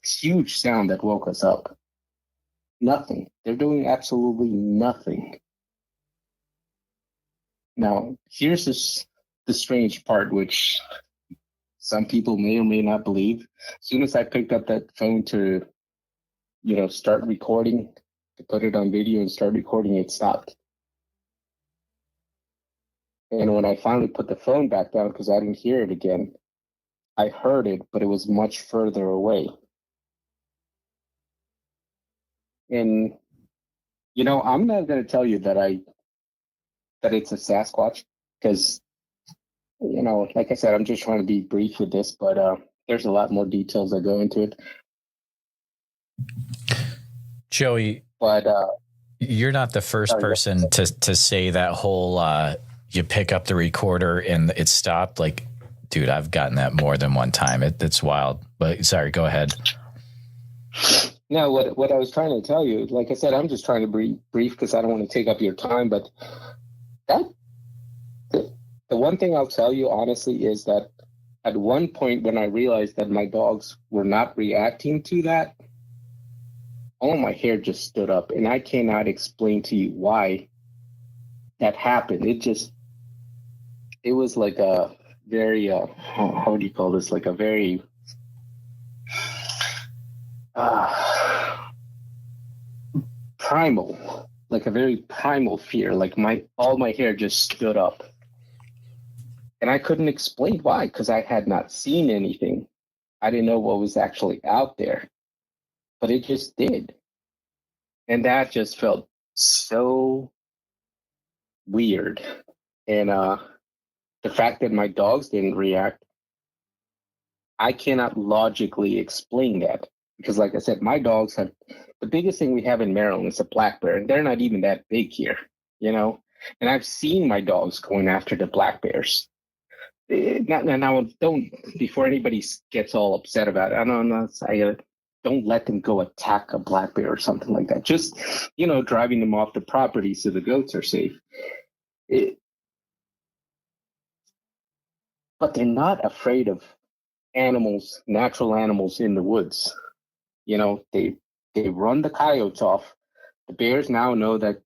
Speaker 3: huge sound that woke us up. Nothing. They're doing absolutely nothing. Now, here's the strange part, which some people may or may not believe. As soon as I picked up that phone to, start recording, to put it on video and start recording, it stopped. And when I finally put the phone back down, because I didn't hear it again, I heard it, but it was much further away. And, I'm not going to tell you that it's a Sasquatch, because, like I said, I'm just trying to be brief with this, but there's a lot more details that go into it.
Speaker 1: Joey,
Speaker 3: but
Speaker 1: you're not the first person to say that whole you pick up the recorder and it stopped. Like, dude, I've gotten that more than one time. It's wild. But sorry, go ahead.
Speaker 3: No, what I was trying to tell you, like I said, I'm just trying to be brief because I don't want to take up your time. But the one thing I'll tell you honestly is that at one point when I realized that my dogs were not reacting to that, all my hair just stood up, and I cannot explain to you why that happened. It was like a very, how would you call this? Like a very, primal, like a very primal fear. Like all my hair just stood up. And I couldn't explain why, because I had not seen anything. I didn't know what was actually out there, but it just did. And that just felt so weird. And the fact that my dogs didn't react, I cannot logically explain that. Because like I said, my dogs have, the biggest thing we have in Maryland is a black bear, and they're not even that big here, you know? And I've seen my dogs going after the black bears. Now, don't, before anybody gets all upset about it, don't let them go attack a black bear or something like that. Just, driving them off the property so the goats are safe. But they're not afraid of animals, natural animals in the woods. They run the coyotes off. The bears now know that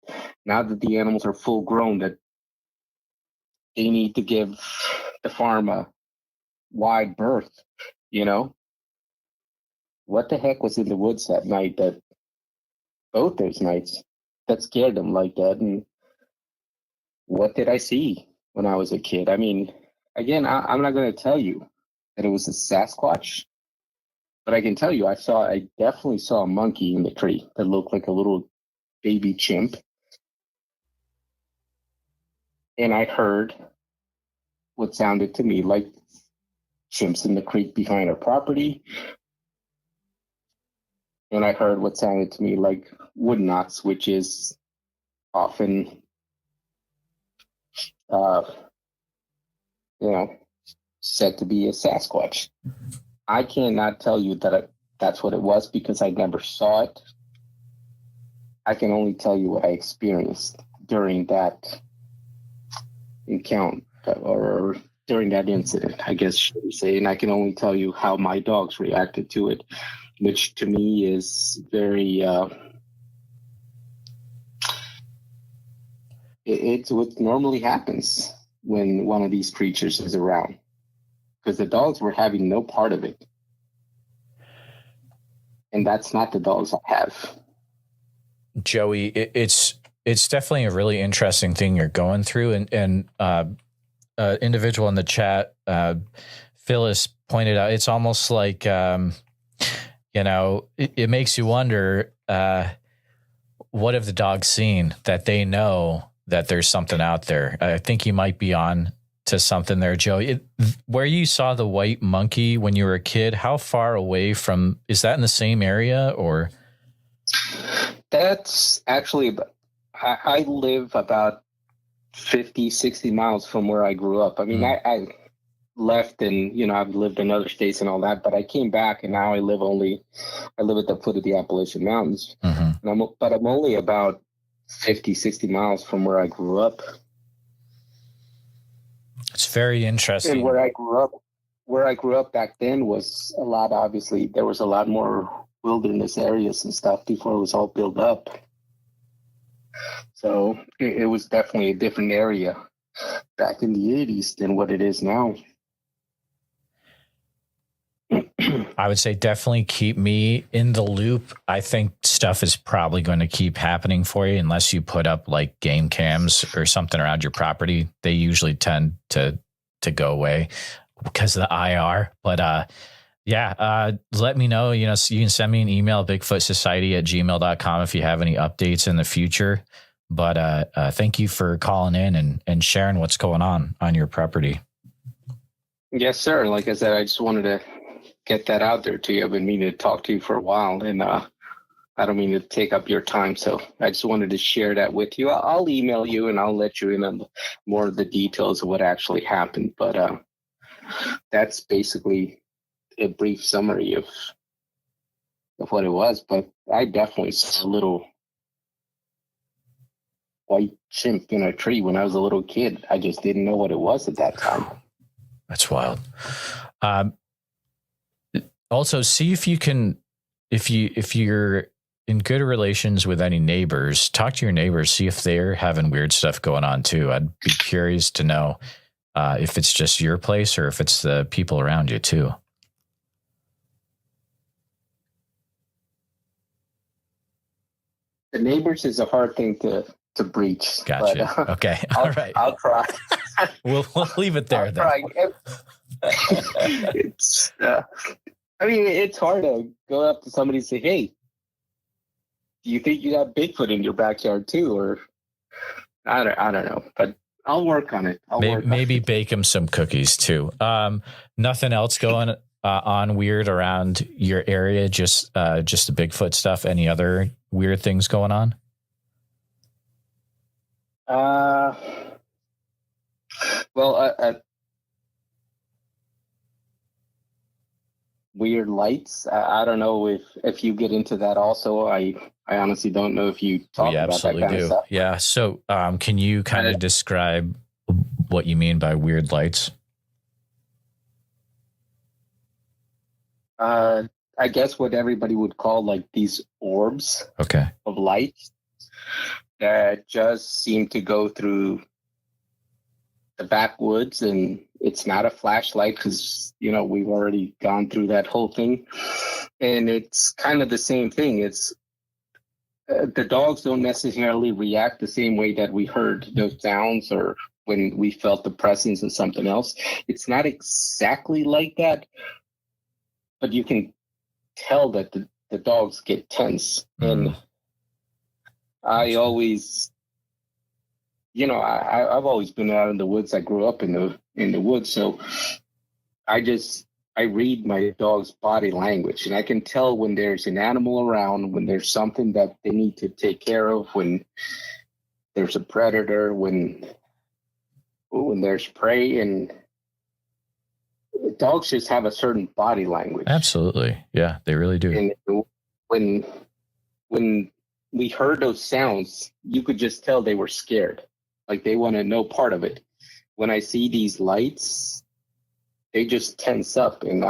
Speaker 3: now that the animals are full grown, that they need to give the farm a wide berth. What the heck was in the woods that night, both those nights, that scared them like that? And what did I see when I was a kid? I mean, again, I'm not going to tell you that it was a Sasquatch, but I can tell you I definitely saw a monkey in the tree that looked like a little baby chimp. And I heard what sounded to me like chimps in the creek behind our property. And I heard what sounded to me like wood knots, which is often, said to be a Sasquatch. I cannot tell you that that's what it was because I never saw it. I can only tell you what I experienced during that encounter or during that incident, I guess should we say. And I can only tell you how my dogs reacted to it, which to me is very, it's what normally happens when one of these creatures is around, because the dogs were having no part of it. And that's not the dogs I have.
Speaker 1: Joey, it's definitely a really interesting thing you're going through. And individual in the chat, Phyllis, pointed out, it's almost like, it makes you wonder, what have the dogs seen that they know that there's something out there? I think you might be on to something there, Joey. Where you saw the white monkey when you were a kid, how far away from, is that in the same area or?
Speaker 3: That's actually, I live about 50, 60 miles from where I grew up. I mean, I left and, I've lived in other states and all that, but I came back and now I live at the foot of the Appalachian Mountains. Mm-hmm. But I'm only about 50, 60 miles from where I grew up.
Speaker 1: It's very interesting.
Speaker 3: And where I grew up back then was obviously there was a lot more wilderness areas and stuff before it was all built up. So it was definitely a different area back in the 80s than what it is now.
Speaker 1: I would say definitely keep me in the loop. I think stuff is probably going to keep happening for you unless you put up like game cams or something around your property. They usually tend to go away because of the IR. But let me know. You can send me an email, bigfootsociety@gmail.com if you have any updates in the future. But thank you for calling in and sharing what's going on your property.
Speaker 3: Yes, sir. Like I said, I just wanted to get that out there to you. I've been meaning to talk to you for a while, and I don't mean to take up your time. So I just wanted to share that with you. I'll email you and I'll let you in on more of the details of what actually happened. But that's basically a brief summary of what it was. But I definitely saw a little white chimp in a tree when I was a little kid. I just didn't know what it was at that time.
Speaker 1: That's wild. Also, see if you can, if you're in good relations with any neighbors, talk to your neighbors, see if they're having weird stuff going on too. I'd be curious to know if it's just your place or if it's the people around you too.
Speaker 3: The neighbors is a hard thing to breach.
Speaker 1: Gotcha. But, okay. All right.
Speaker 3: I'll try.
Speaker 1: We'll leave it there then.
Speaker 3: It's, it's hard to go up to somebody and say, "Hey, do you think you got Bigfoot in your backyard too?" Or I don't know. But I'll work on it.
Speaker 1: Maybe bake him some cookies too. Nothing else going on weird around your area? Just the Bigfoot stuff. Any other weird things going on?
Speaker 3: Well, weird lights. I don't know if you get into that also. I honestly don't know if you talk about that kind of stuff.
Speaker 1: Yeah. So, can you kind of describe what you mean by weird lights?
Speaker 3: I guess what everybody would call like these orbs of light that just seem to go through the backwoods, and it's not a flashlight because, we've already gone through that whole thing. And it's kind of the same thing. It's the dogs don't necessarily react the same way that we heard those sounds or when we felt the presence of something else. It's not exactly like that, but you can tell that the dogs get tense. And I always, I've always been out in the woods. I grew up in the woods. So I read my dog's body language, and I can tell when there's an animal around, when there's something that they need to take care of, when there's a predator, when there's prey, and dogs just have a certain body language.
Speaker 1: Absolutely. Yeah, they really do.
Speaker 3: And when we heard those sounds, you could just tell they were scared. Like they want to know part of it. When I see these lights, they just tense up. And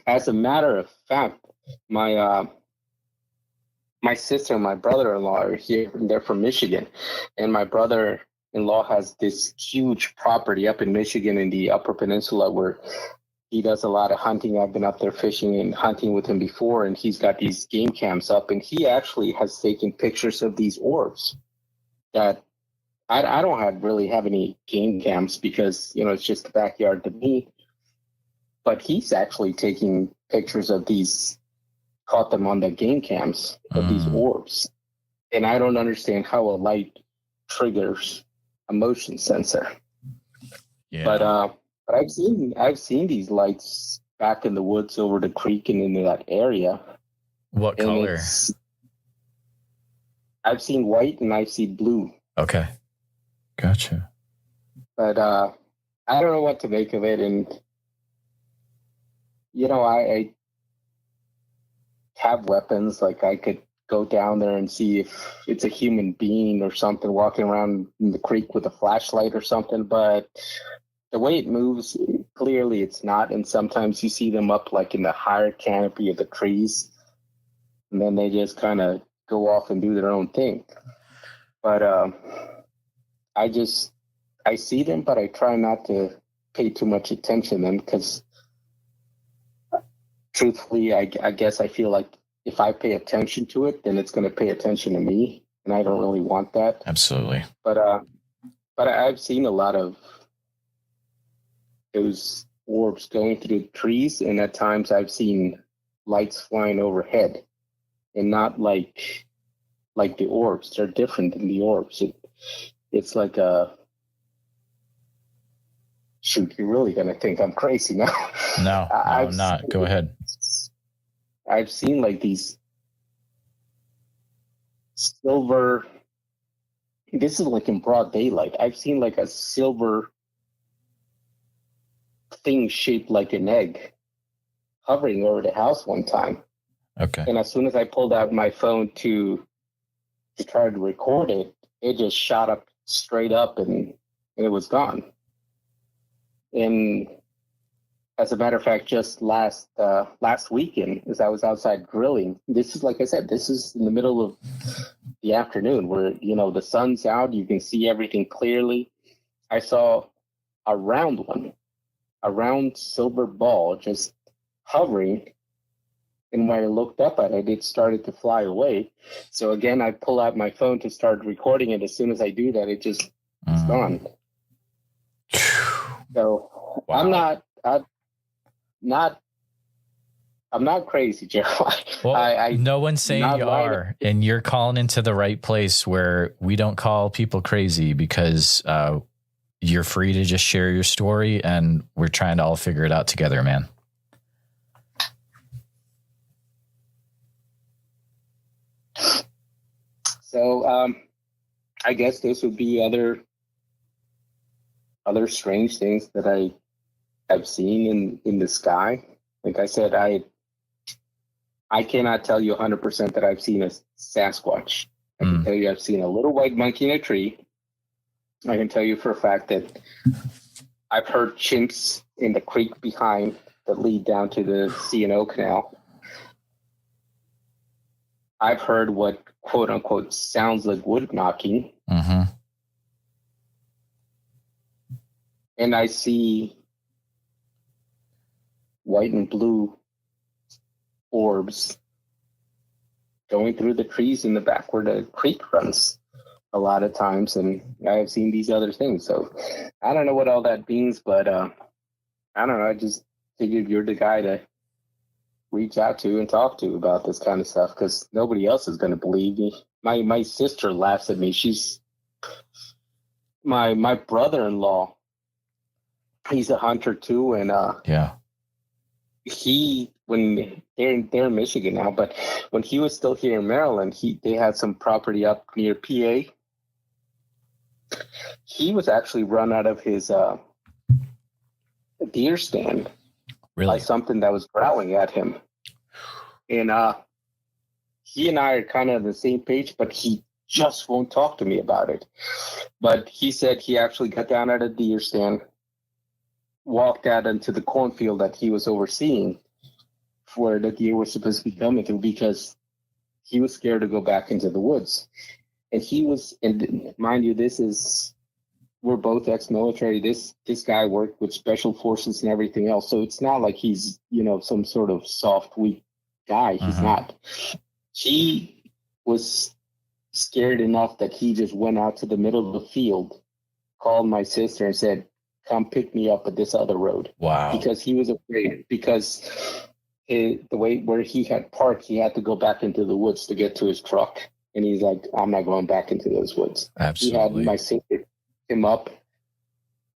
Speaker 3: as a matter of fact, my sister and my brother-in-law are here. They're from Michigan. And my brother-in-law has this huge property up in Michigan in the Upper Peninsula where he does a lot of hunting. I've been up there fishing and hunting with him before, and he's got these game cams up, and he actually has taken pictures of these orbs that I don't really have any game cams because, it's just the backyard to me. But he's actually taking pictures of these, caught them on the game cams of these orbs. And I don't understand how a light triggers a motion sensor.
Speaker 1: Yeah.
Speaker 3: But I've seen these lights back in the woods over the creek and into that area.
Speaker 1: What color?
Speaker 3: I've seen white and I've seen blue.
Speaker 1: Okay. Gotcha.
Speaker 3: But I don't know what to make of it. And, I have weapons. Like I could go down there and see if it's a human being or something walking around in the creek with a flashlight or something. But the way it moves, clearly it's not. And sometimes you see them up like in the higher canopy of the trees. And then they just kind of go off and do their own thing. But I see them, but I try not to pay too much attention to them because truthfully, I guess I feel like if I pay attention to it, then it's going to pay attention to me. And I don't really want that.
Speaker 1: Absolutely.
Speaker 3: But I've seen a lot of those orbs going through the trees. And at times I've seen lights flying overhead and not like the orbs. They're different than the orbs. It's like shoot, you're really going to think I'm crazy now.
Speaker 1: No, I'm not. Go ahead.
Speaker 3: I've seen like these silver, this is like in broad daylight. I've seen like a silver thing shaped like an egg hovering over the house one time.
Speaker 1: Okay.
Speaker 3: And as soon as I pulled out my phone to try to record it, it just shot up straight up and it was gone. And as a matter of fact, just last weekend, as I was outside grilling, this is, like I said, this is in the middle of the afternoon where, the sun's out, you can see everything clearly. I saw a round silver ball just hovering. And when I looked up at it, it started to fly away. So again, I pull out my phone to start recording it. As soon as I do that, it just is gone. So wow. I'm I'm not crazy, Joe.
Speaker 1: Well, no one's saying you are, and you're calling into the right place where we don't call people crazy because you're free to just share your story, and we're trying to all figure it out together, man.
Speaker 3: So I guess this would be other strange things that I have seen in the sky. Like I said, I cannot tell you 100% that I've seen a Sasquatch. I can tell you I've seen a little white monkey in a tree. I can tell you for a fact that I've heard chimps in the creek behind that lead down to the C&O Canal. I've heard what quote unquote sounds like wood knocking.
Speaker 1: Mm-hmm.
Speaker 3: And I see white and blue orbs going through the trees in the back where the creek runs a lot of times. And I have seen these other things. So I don't know what all that means, but I don't know. I just figured you're the guy to reach out to and talk to about this kind of stuff, because nobody else is going to believe me. My sister laughs at me. She's my brother-in-law. He's a hunter too, and he, when they're in Michigan now, but when he was still here in Maryland, they had some property up near PA. He was actually run out of his deer stand by something that was growling at him. And he and I are kind of on the same page, but he just won't talk to me about it. But he said he actually got down at a deer stand, walked out into the cornfield that he was overseeing where the deer was supposed to be coming through, because he was scared to go back into the woods. And and mind you, we're both ex-military. This guy worked with special forces and everything else. So it's not like he's, some sort of soft, weak guy. He's not. He was scared enough that he just went out to the middle of the field, called my sister and said, "Come pick me up at this other road."
Speaker 1: Wow.
Speaker 3: Because he was afraid, because the way where he had parked, he had to go back into the woods to get to his truck. And he's like, "I'm not going back into those woods."
Speaker 1: Absolutely.
Speaker 3: He had my sister pick him up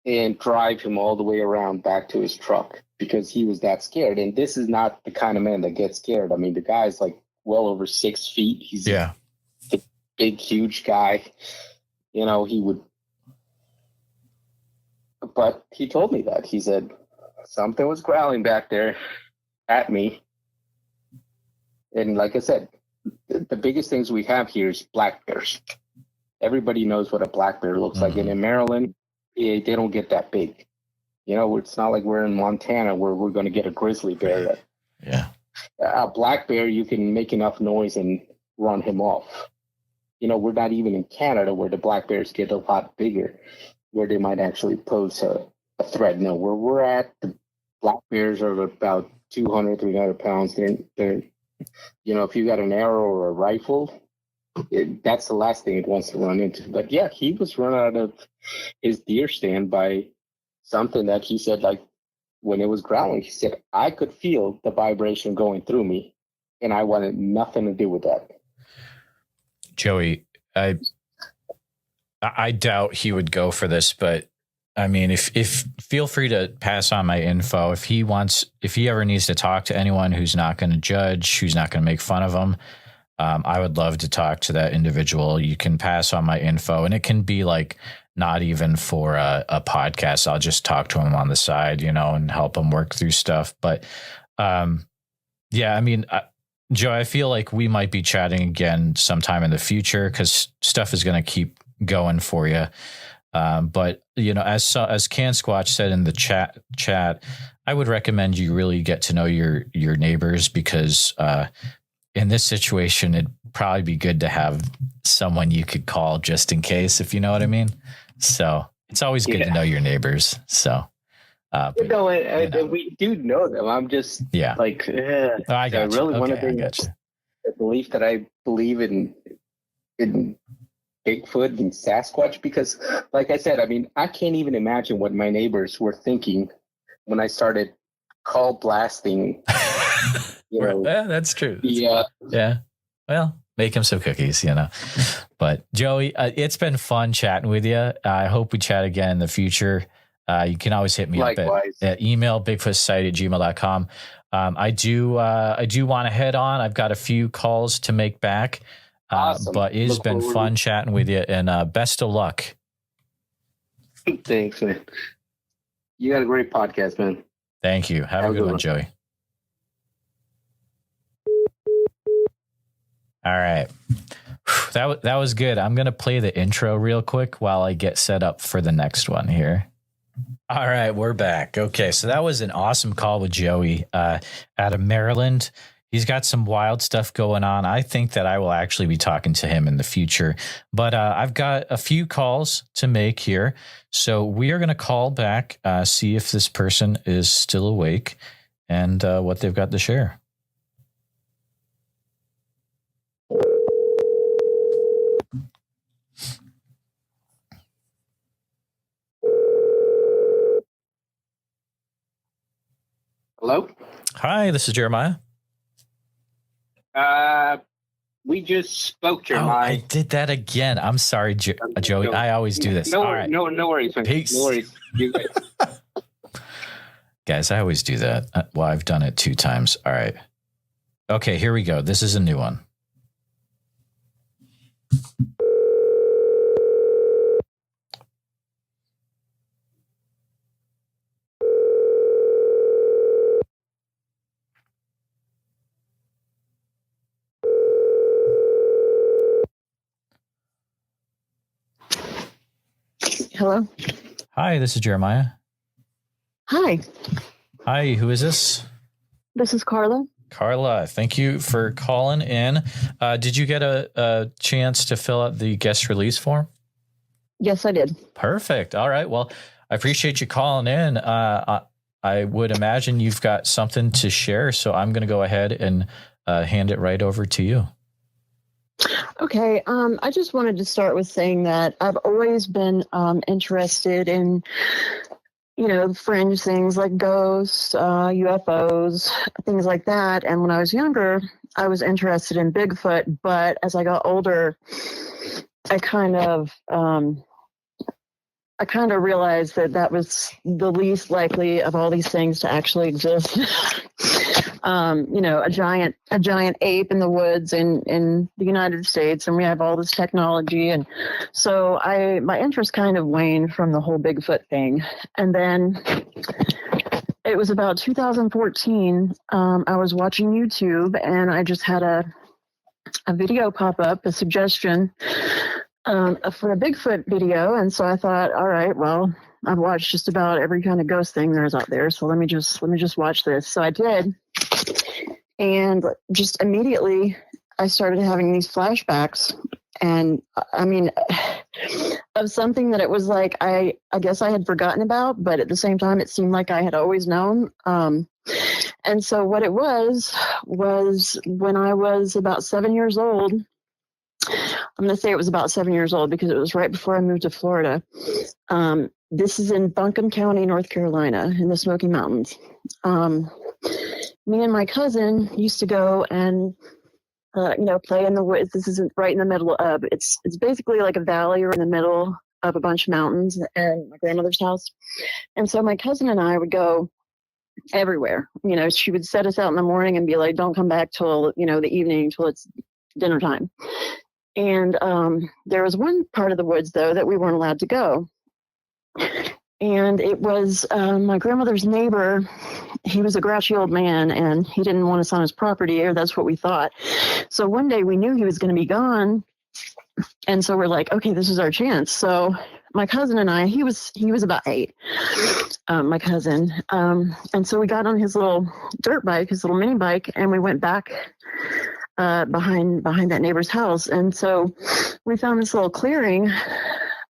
Speaker 3: and drive him all the way around back to his truck because he was that scared. And this is not the kind of man that gets scared. I mean, the guy's like well over 6 feet. He's a big, huge guy. He would. But he told me that. He said something was growling back there at me. And like I said, the biggest things we have here is black bears. Everybody knows what a black bear looks like. And in Maryland, they don't get that big. It's not like we're in Montana where we're going to get a grizzly bear.
Speaker 1: Yeah.
Speaker 3: A black bear, you can make enough noise and run him off. We're not even in Canada where the black bears get a lot bigger, where they might actually pose a threat. No, where we're at, the black bears are about 200, 300 pounds. They're if you got an arrow or a rifle, that's the last thing it wants to run into. But yeah, he was run out of his deer stand by something that he said, like, when it was growling, he said, I could feel the vibration going through me, and I wanted nothing to do with that.
Speaker 1: Joey, I doubt he would go for this, but I mean, if feel free to pass on my info. If he ever needs to talk to anyone who's not going to judge, who's not going to make fun of him, I would love to talk to that individual. You can pass on my info, and it can be like not even for a podcast. I'll just talk to him on the side, and help him work through stuff. But yeah, I mean, Joe, I feel like we might be chatting again sometime in the future because stuff is going to keep going for you. But as Can Squatch said in the chat, I would recommend you really get to know your neighbors, because in this situation, it'd probably be good to have someone you could call just in case, if you know what I mean. So it's always good to know your neighbors. So,
Speaker 3: we do know them. I'm just like,
Speaker 1: I got you.
Speaker 3: Really
Speaker 1: want
Speaker 3: to bring the belief that I believe in Bigfoot and Sasquatch, because like I said, I mean, I can't even imagine what my neighbors were thinking when I started call blasting
Speaker 1: Yeah, that's true.
Speaker 3: Yeah.
Speaker 1: Yeah. Well, make him some cookies, But Joey, it's been fun chatting with you. I hope we chat again in the future. You can always hit me
Speaker 3: Likewise.
Speaker 1: up at email bigfootsociety@gmail.com. I do want to head on. I've got a few calls to make back.
Speaker 3: Awesome.
Speaker 1: But it's been fun chatting with you, and best of luck.
Speaker 3: Thanks, man. You got a great podcast, man.
Speaker 1: Thank you. Have a good one, Joey. All right. That was good. I'm going to play the intro real quick while I get set up for the next one here. All right, we're back. Okay, so that was an awesome call with Joey out of Maryland. He's got some wild stuff going on. I think that I will actually be talking to him in the future. But I've got a few calls to make here. So we are going to call back, see if this person is still awake and what they've got to share.
Speaker 3: Hello?
Speaker 1: Hi, this is Jeremiah.
Speaker 3: We just spoke, Jeremiah.
Speaker 1: Oh, I did that again. I'm sorry, Joey. I always do this.
Speaker 3: No,
Speaker 1: all right.
Speaker 3: no worries. Man.
Speaker 1: Peace.
Speaker 3: No worries.
Speaker 1: Guys, I always do that. Well, I've done it 2 times. All right. Okay, here we go. This is a new one.
Speaker 4: Hello.
Speaker 1: Hi, this is Jeremiah.
Speaker 4: Hi.
Speaker 1: Hi, who is this?
Speaker 4: This is Carla.
Speaker 1: Carla, thank you for calling in. Did you get a chance to fill out the guest release form?
Speaker 4: Yes, I did.
Speaker 1: Perfect. All right. Well, I appreciate you calling in. I would imagine you've got something to share, so I'm going to go ahead and hand it right over to you.
Speaker 4: Okay. I just wanted to start with saying that I've always been interested in, fringe things like ghosts, UFOs, things like that. And when I was younger, I was interested in Bigfoot. But as I got older, I kind of realized that was the least likely of all these things to actually exist. A giant ape in the woods in the United States, and we have all this technology. And so my interest kind of waned from the whole Bigfoot thing. And then it was about 2014. I was watching YouTube, and I just had a video pop up, a suggestion for a Bigfoot video. And so I thought, all right, well, I've watched just about every kind of ghost thing there's out there, so let me just watch this. So I did, and just immediately I started having these flashbacks, and I mean, of something that it was like I guess I had forgotten about, but at the same time it seemed like I had always known. And so what it was when I was about 7 years old. I'm going to say it was about 7 years old because it was right before I moved to Florida. This is in Buncombe County, North Carolina, in the Smoky Mountains. Me and my cousin used to go and, play in the woods. This is right in the middle of, it's basically like a valley or in the middle of a bunch of mountains and my grandmother's house. And so my cousin and I would go everywhere. She would set us out in the morning and be like, don't come back till, the evening, till it's dinner time. And there was one part of the woods, though, that we weren't allowed to go. And it was my grandmother's neighbor. He was a grouchy old man, and he didn't want us on his property, or that's what we thought. So one day we knew he was going to be gone. And so we're like, okay, this is our chance. So my cousin and I, he was about 8, my cousin. And so we got on his little dirt bike, his little mini bike, and we went back behind that neighbor's house. And so we found this little clearing.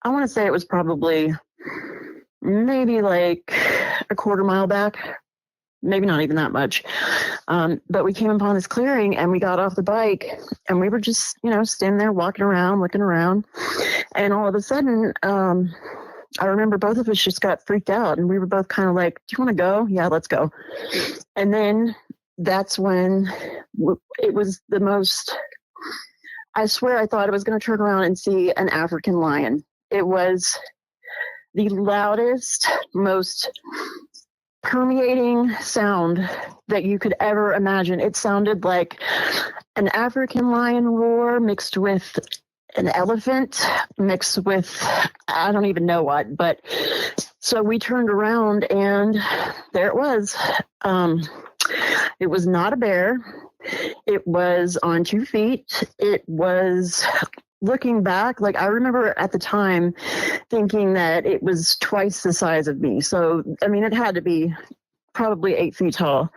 Speaker 4: I want to say it was probably maybe like a quarter mile back, maybe not even that much. But we came upon this clearing, and we got off the bike, and we were just, standing there walking around, looking around. And all of a sudden, I remember both of us just got freaked out, and we were both kind of like, do you want to go? Yeah, let's go. And then that's when it was the most, I swear I thought I was going to turn around and see an African lion. It was the loudest, most permeating sound that you could ever imagine. It sounded like an African lion roar mixed with an elephant, mixed with, I don't even know what, but so we turned around and there it was. It was not a bear. It was on 2 feet. It was, looking back, like I remember at the time thinking that it was twice the size of me. So, I mean, it had to be probably 8 feet tall.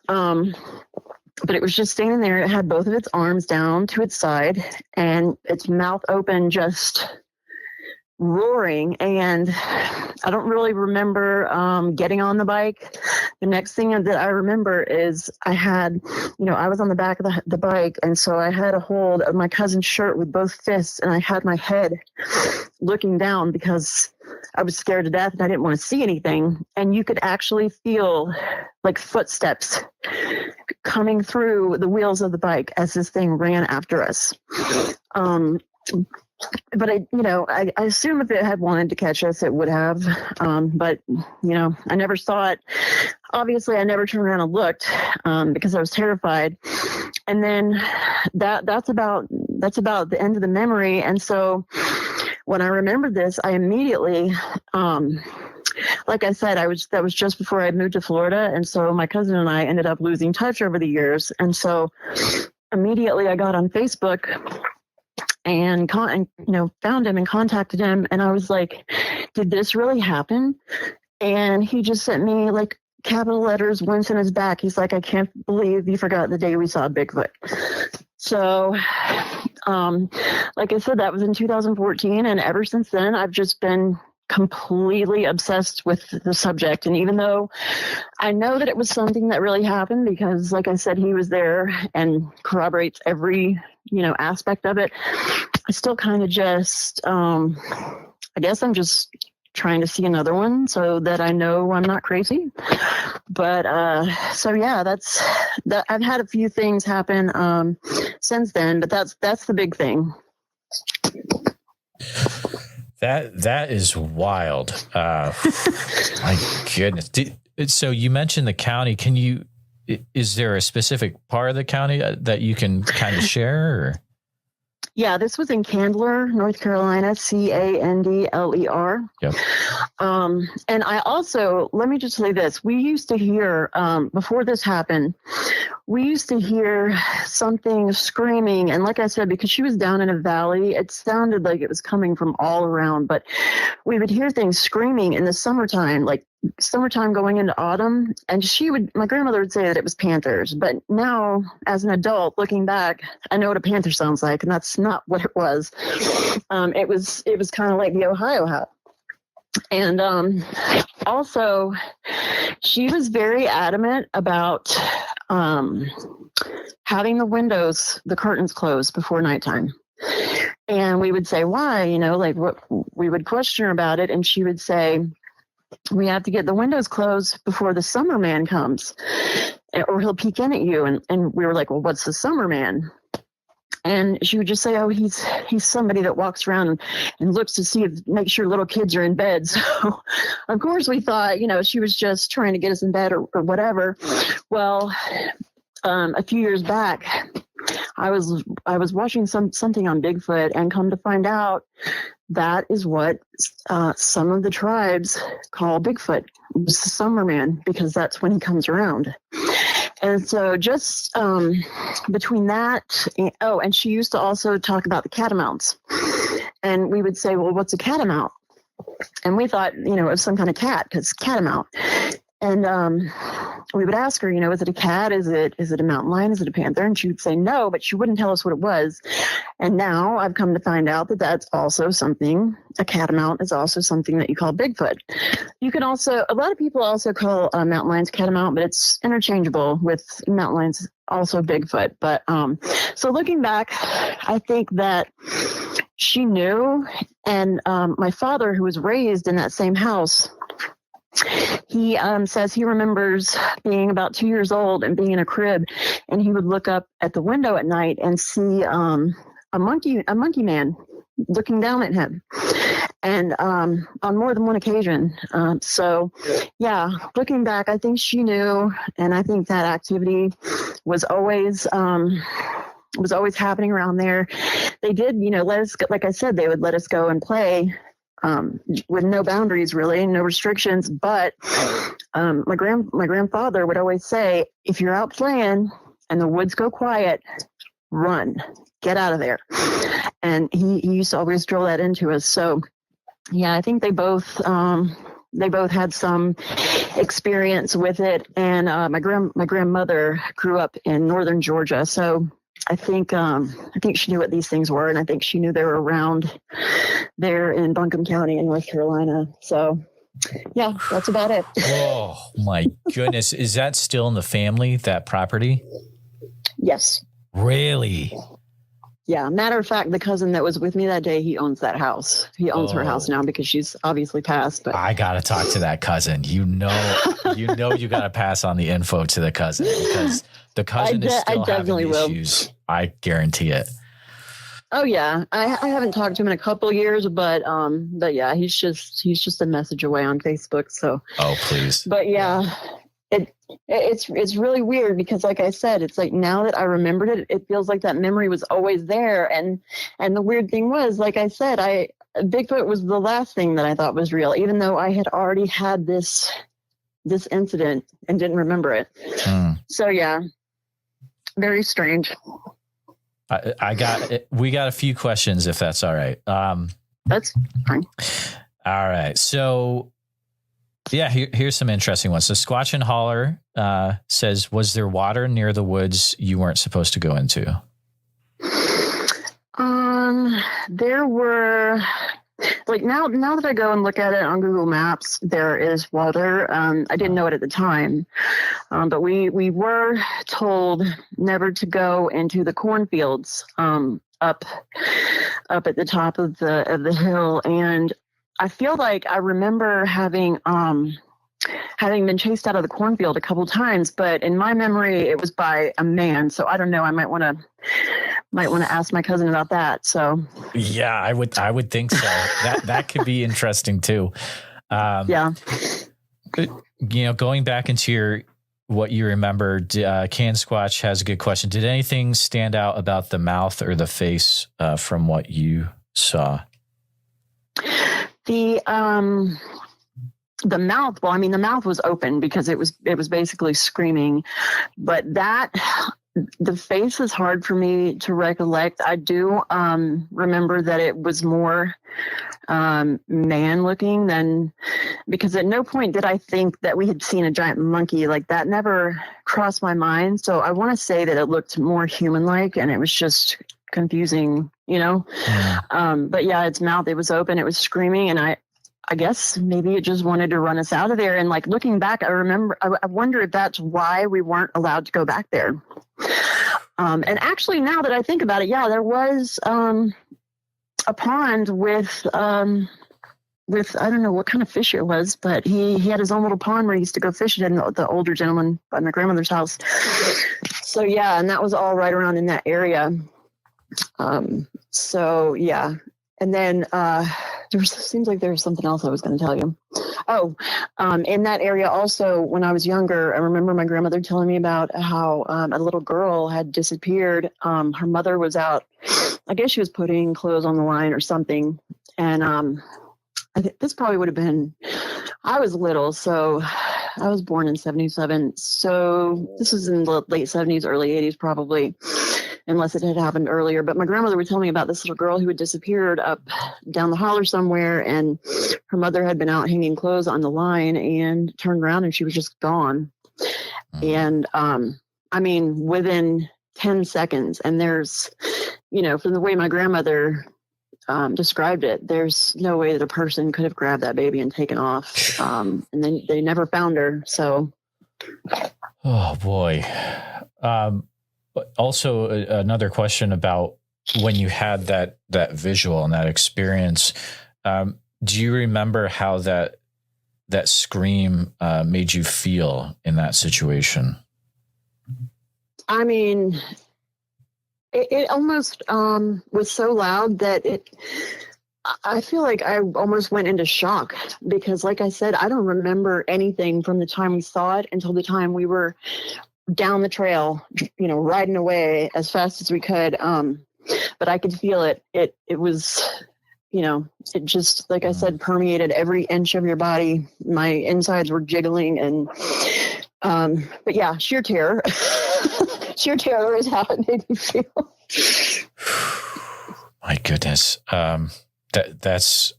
Speaker 4: But it was just standing there. It had both of its arms down to its side and its mouth open, just roaring. And I don't really remember getting on the bike. The next thing that I remember is I had, I was on the back of the bike, and so I had a hold of my cousin's shirt with both fists, and I had my head looking down because I was scared to death and I didn't want to see anything. And you could actually feel like footsteps coming through the wheels of the bike as this thing ran after us. But I assume if it had wanted to catch us, it would have. But I never saw it. Obviously, I never turned around and looked because I was terrified. And then that's about the end of the memory. And so when I remembered this, I immediately, like I said, that was just before I moved to Florida. And so my cousin and I ended up losing touch over the years. And so immediately I got on Facebook and found him and contacted him. And I was like, did this really happen? And he just sent me like capital letters, wince in his back. He's like, I can't believe you forgot the day we saw Bigfoot. So, like I said, that was in 2014. And ever since then, I've just been completely obsessed with the subject. And even though I know that it was something that really happened, because like I said, he was there and corroborates every, aspect of it, I still kind of just, I guess I'm just trying to see another one so that I know I'm not crazy. But, so yeah, that's that. I've had a few things happen, since then, but that's the big thing.
Speaker 1: That is wild. My goodness. So you mentioned the county. Is there a specific part of the county that you can kind of share? Or?
Speaker 4: Yeah, this was in Candler, North Carolina, Candler.
Speaker 1: Yep.
Speaker 4: And I also, let me just say this. We used to hear, before this happened, we used to hear something screaming. And like I said, because she was down in a valley, it sounded like it was coming from all around. But we would hear things screaming in the summertime, like summertime going into autumn. And my grandmother would say that it was panthers. But now, as an adult, looking back, I know what a panther sounds like. And that's not what it was. It was kind of like the Ohio Howl. And also, she was very adamant about having the curtains closed before nighttime. And we would say, why? We would question her about it. And she would say, we have to get the windows closed before the summer man comes, or he'll peek in at you. And we were like, well, what's the summer man? And she would just say, oh, he's somebody that walks around and looks to make sure little kids are in bed. So, of course, we thought, she was just trying to get us in bed or whatever. Well, a few years back, I was watching something on Bigfoot, and come to find out that is what some of the tribes call Bigfoot, the summer man, because that's when he comes around. And so just between that, and she used to also talk about the catamounts. And we would say, well, what's a catamount? And we thought, it was some kind of cat, because catamount. And we would ask her, is it a cat? Is it a mountain lion? Is it a panther? And she would say no, but she wouldn't tell us what it was. And now I've come to find out that that's also something, a catamount is also something that you call Bigfoot. You can also, a lot of people also call mountain lions catamount, but it's interchangeable with mountain lions, also Bigfoot. But so looking back, I think that she knew. And my father, who was raised in that same house, he says he remembers being about 2 years old and being in a crib, and he would look up at the window at night and see a monkey man looking down at him, and on more than one occasion. So yeah, looking back, I think she knew, and I think that activity was always happening around there. They did, let us, like I said, they would let us go and play with no boundaries, really, no restrictions. But my grandfather would always say, if you're out playing and the woods go quiet, run, get out of there. And he used to always drill that into us. So yeah, I think they both had some experience with it. And my grandmother grew up in northern Georgia, so I think she knew what these things were, and I think she knew they were around there in Buncombe County in North Carolina. So yeah, that's about it.
Speaker 1: Oh my goodness. Is that still in the family, that property?
Speaker 4: Yes.
Speaker 1: Really?
Speaker 4: Yeah. Matter of fact, the cousin that was with me that day, he owns that house. He owns her house now because she's obviously passed. But
Speaker 1: I got to talk to that cousin. You got to pass on the info to the cousin, because the cousin is still having issues. I guarantee it.
Speaker 4: Oh yeah. I haven't talked to him in a couple of years, but yeah, he's just a message away on Facebook. So,
Speaker 1: oh, please.
Speaker 4: But yeah, it's really weird because, like I said, it's like now that I remembered it, it feels like that memory was always there. And the weird thing was, like I said, Bigfoot was the last thing that I thought was real, even though I had already had this incident and didn't remember it. So yeah, very strange. We got a few questions, if that's all right. That's fine.
Speaker 1: All right. So yeah, here's some interesting ones. So Squatch and Holler says, was there water near the woods you weren't supposed to go into?
Speaker 4: There were, like now that I go and look at it on Google Maps, there is water. I didn't know it at the time, but we were told never to go into the cornfields up at the top of the hill. And I feel like I remember having been chased out of the cornfield a couple times, but in my memory it was by a man. So I don't know. I might want to ask my cousin about that. So
Speaker 1: yeah, I would think so. that could be interesting too.
Speaker 4: Yeah.
Speaker 1: Going back into what you remember, Can Squatch has a good question. Did anything stand out about the mouth or the face from what you saw?
Speaker 4: The mouth, well, I mean, the mouth was open because it was basically screaming, but the face is hard for me to recollect. I do remember that it was more man looking than, because at no point did I think that we had seen a giant monkey. Like that never crossed my mind. So I want to say that it looked more human-like, and it was just confusing, but yeah, its mouth, it was open, it was screaming, and I guess maybe it just wanted to run us out of there. And like looking back, I wonder if that's why we weren't allowed to go back there. And actually, now that I think about it, yeah, there was a pond with I don't know what kind of fish it was, but he had his own little pond where he used to go fishing in, the older gentleman by my grandmother's house. So yeah, and that was all right around in that area. So yeah. And then seems like there was something else I was going to tell you. Oh, in that area also, when I was younger, I remember my grandmother telling me about how a little girl had disappeared. Her mother was out, I guess she was putting clothes on the line or something. And I think this probably would have been, I was little, so I was born in 1977. So this was in the late 70s, early 80s probably, unless it had happened earlier. But my grandmother would tell me about this little girl who had disappeared up down the holler somewhere, and her mother had been out hanging clothes on the line and turned around and she was just gone. And I mean, within 10 seconds, and there's, from the way my grandmother described it, there's no way that a person could have grabbed that baby and taken off. And then they never found her. So.
Speaker 1: Oh boy. Also, another question about when you had that visual and that experience. Do you remember how that that scream made you feel in that situation?
Speaker 4: I mean, it almost was so loud that I feel like I almost went into shock because, like I said, I don't remember anything from the time we saw it until the time we were down the trail, riding away as fast as we could. But I could feel it. It was, it just, like I said, permeated every inch of your body. My insides were jiggling and, but yeah, sheer terror. Sheer terror is how it made me feel.
Speaker 1: My goodness. That's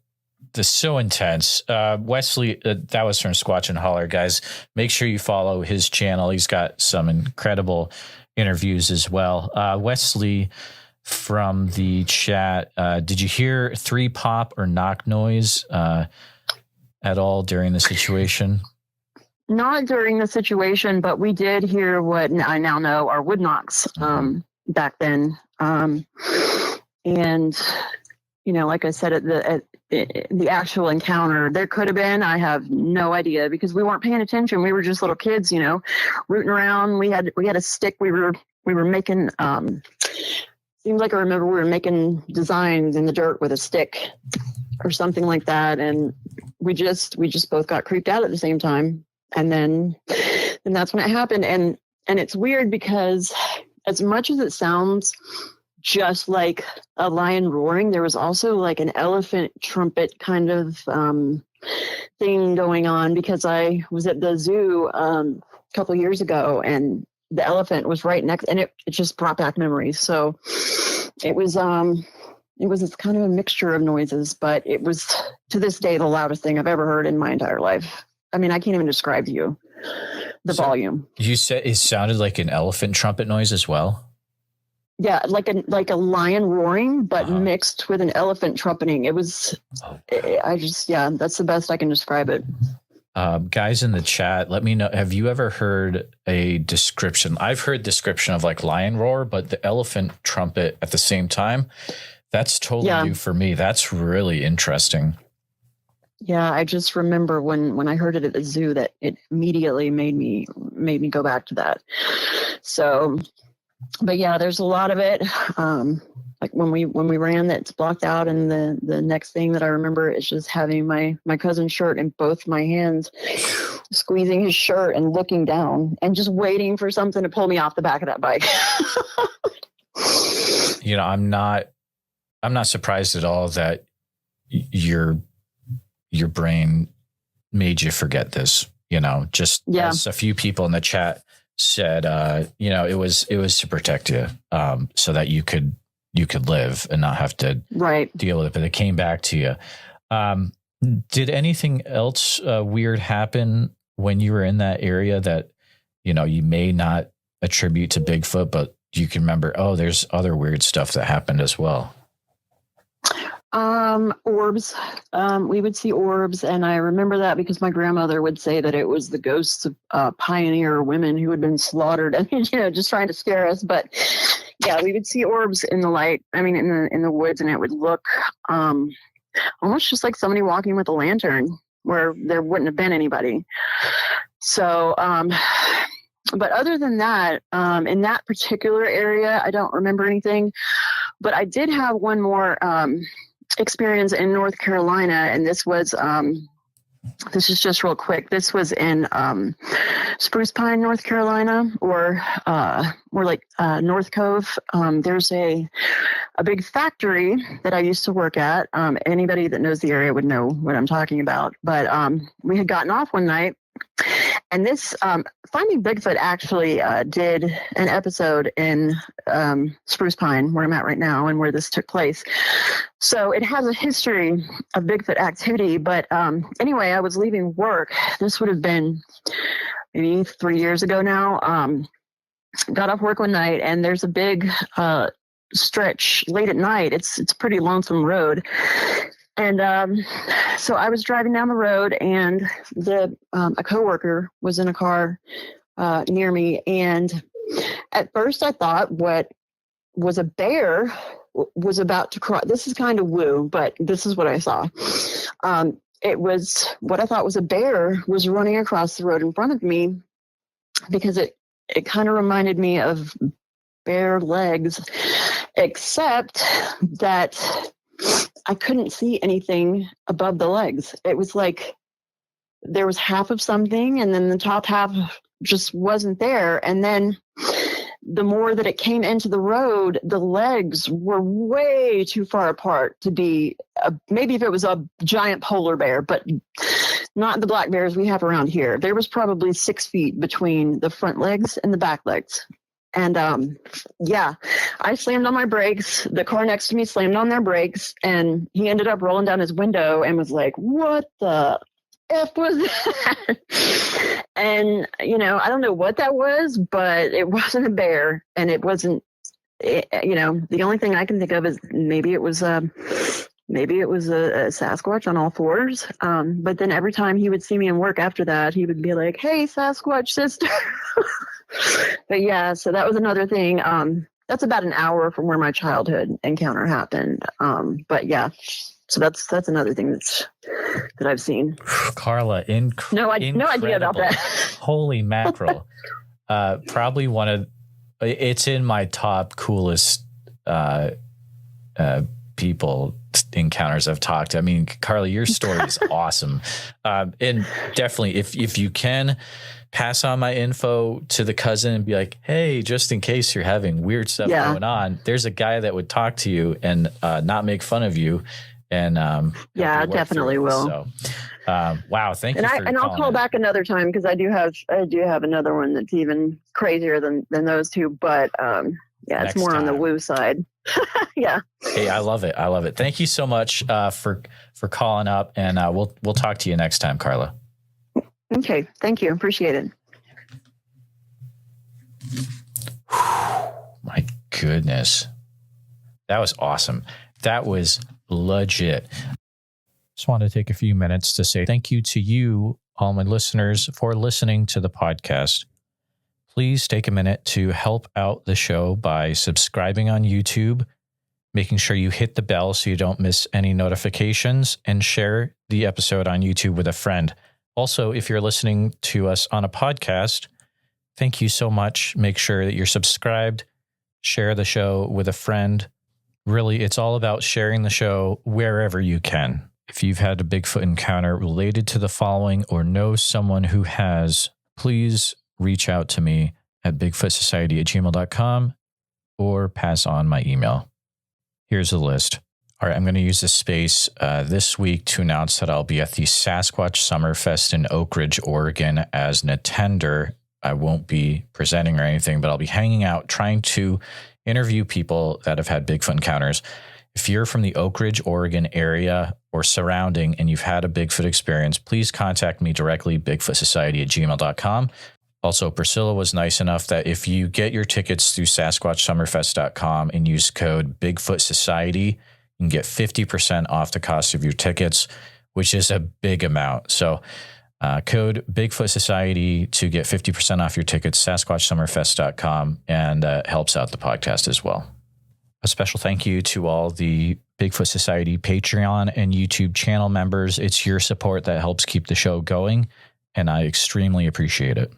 Speaker 1: so intense. Wesley, that was from Squatch and Holler. Guys, make sure you follow his channel. He's got some incredible interviews as well. Wesley from the chat, did you hear 3 pop or knock noise at all during the situation?
Speaker 4: Not during the situation, but we did hear what I now know are wood knocks back then. And like I said, at the actual encounter, there could have been. I have no idea because we weren't paying attention. We were just little kids, rooting around. We had a stick. We were making. Seems like I remember we were making designs in the dirt with a stick or something like that, and we just both got creeped out at the same time. And then that's when it happened. And it's weird because as much as it sounds just like a lion roaring, there was also like an elephant trumpet kind of thing going on because I was at the zoo a couple years ago and the elephant was right next, and it just brought back memories. So it was kind of a mixture of noises, but it was to this day the loudest thing I've ever heard in my entire life. I mean, I can't even describe to you the volume. You said it sounded like an elephant trumpet noise as well? Yeah, like a lion roaring, but mixed with an elephant trumpeting. It was, that's the best I can describe it. Guys in the chat, let me know. Have you ever heard a description? I've heard description of like lion roar, but the elephant trumpet at the same time, that's totally new for me. That's really interesting. Yeah, I just remember when I heard it at the zoo that it immediately made me go back to that. So, but yeah, there's a lot of it. Like when we ran, that's blocked out, and the next thing that I remember is just having my cousin's shirt in both my hands, squeezing his shirt and looking down and just waiting for something to pull me off the back of that bike. I'm not surprised at all that your brain made you forget this, as a few people in the chat said, it was to protect you, so that you could live and not have to deal with it, but it came back to you. Did anything else weird happen when you were in that area that, you may not attribute to Bigfoot, but you can remember, there's other weird stuff that happened as well? Orbs. We would see orbs, and I remember that because my grandmother would say that it was the ghosts of pioneer women who had been slaughtered. I mean, just trying to scare us. But yeah, we would see orbs in the light. I mean, in the woods, and it would look almost just like somebody walking with a lantern where there wouldn't have been anybody. So, but other than that, in that particular area, I don't remember anything. But I did have one more experience in North Carolina, and this is just real quick. This was in Spruce Pine, North Carolina, or more like North Cove. There's a big factory that I used to work at. Anybody that knows the area would know what I'm talking about. But we had gotten off one night, and this Finding Bigfoot actually did an episode in Spruce Pine, where I'm at right now, and where this took place. So it has a history of Bigfoot activity. But anyway, I was leaving work. This would have been maybe 3 years ago now. Got off work one night, and there's a big stretch late at night. It's a pretty lonesome road. And so I was driving down the road, and a coworker was in a car near me. And at first I thought what was a bear was about to cross. This is kind of woo, but this is what I saw. it was what I thought was a bear was running across the road in front of me, because it kind of reminded me of bare legs, except that I couldn't see anything above the legs. It was like there was half of something, and then the top half just wasn't there. And then the more that it came into the road, the legs were way too far apart to be maybe if it was a giant polar bear, but not the black bears we have around here. There was probably 6 feet between the front legs and the back legs. And I slammed on my brakes. The car next to me slammed on their brakes, and he ended up rolling down his window and was like, "What the F was that?" And, I don't know what that was, but it wasn't a bear, and it wasn't, the only thing I can think of is maybe it was a Sasquatch on all fours. But then every time he would see me in work after that, he would be like, "Hey, Sasquatch sister." But yeah, so that was another thing. That's about an hour from where my childhood encounter happened. But yeah, so that's another thing that I've seen.
Speaker 1: Carla,
Speaker 4: no idea about that.
Speaker 1: Holy mackerel! Probably it's in my top coolest people encounters I've talked. I mean, Carla, your story is awesome, and definitely if you can, pass on my info to the cousin and be like, "Hey, just in case you're having weird stuff going on, there's a guy that would talk to you and not make fun of you." And
Speaker 4: I definitely will.
Speaker 1: So, wow, thank you.
Speaker 4: And I'll call back another time, because I do have another one that's even crazier than those two. But it's more on the woo side. Yeah.
Speaker 1: Hey, I love it. Thank you so much for calling up, and we'll talk to you next time, Carla.
Speaker 4: Okay. Thank you. Appreciate it.
Speaker 1: My goodness. That was awesome. That was legit. Just want to take a few minutes to say thank you to you, all my listeners, for listening to the podcast. Please take a minute to help out the show by subscribing on YouTube, making sure you hit the bell so you don't miss any notifications, and share the episode on YouTube with a friend. Also, if you're listening to us on a podcast, thank you so much. Make sure that you're subscribed, share the show with a friend. Really, it's all about sharing the show wherever you can. If you've had a Bigfoot encounter related to the following or know someone who has, please reach out to me at bigfootsociety@gmail.com or pass on my email. Here's the list. All right, I'm going to use this space this week to announce that I'll be at the Sasquatch Summerfest in Oak Ridge, Oregon as an attender. I won't be presenting or anything, but I'll be hanging out, trying to interview people that have had Bigfoot encounters. If you're from the Oak Ridge, Oregon area or surrounding and you've had a Bigfoot experience, please contact me directly, bigfootsociety@gmail.com. Also, Priscilla was nice enough that if you get your tickets through SasquatchSummerfest.com and use code BigFootSociety, you can get 50% off the cost of your tickets, which is a big amount. So code Bigfoot Society to get 50% off your tickets, SasquatchSummerfest.com, and helps out the podcast as well. A special thank you to all the Bigfoot Society Patreon and YouTube channel members. It's your support that helps keep the show going, and I extremely appreciate it.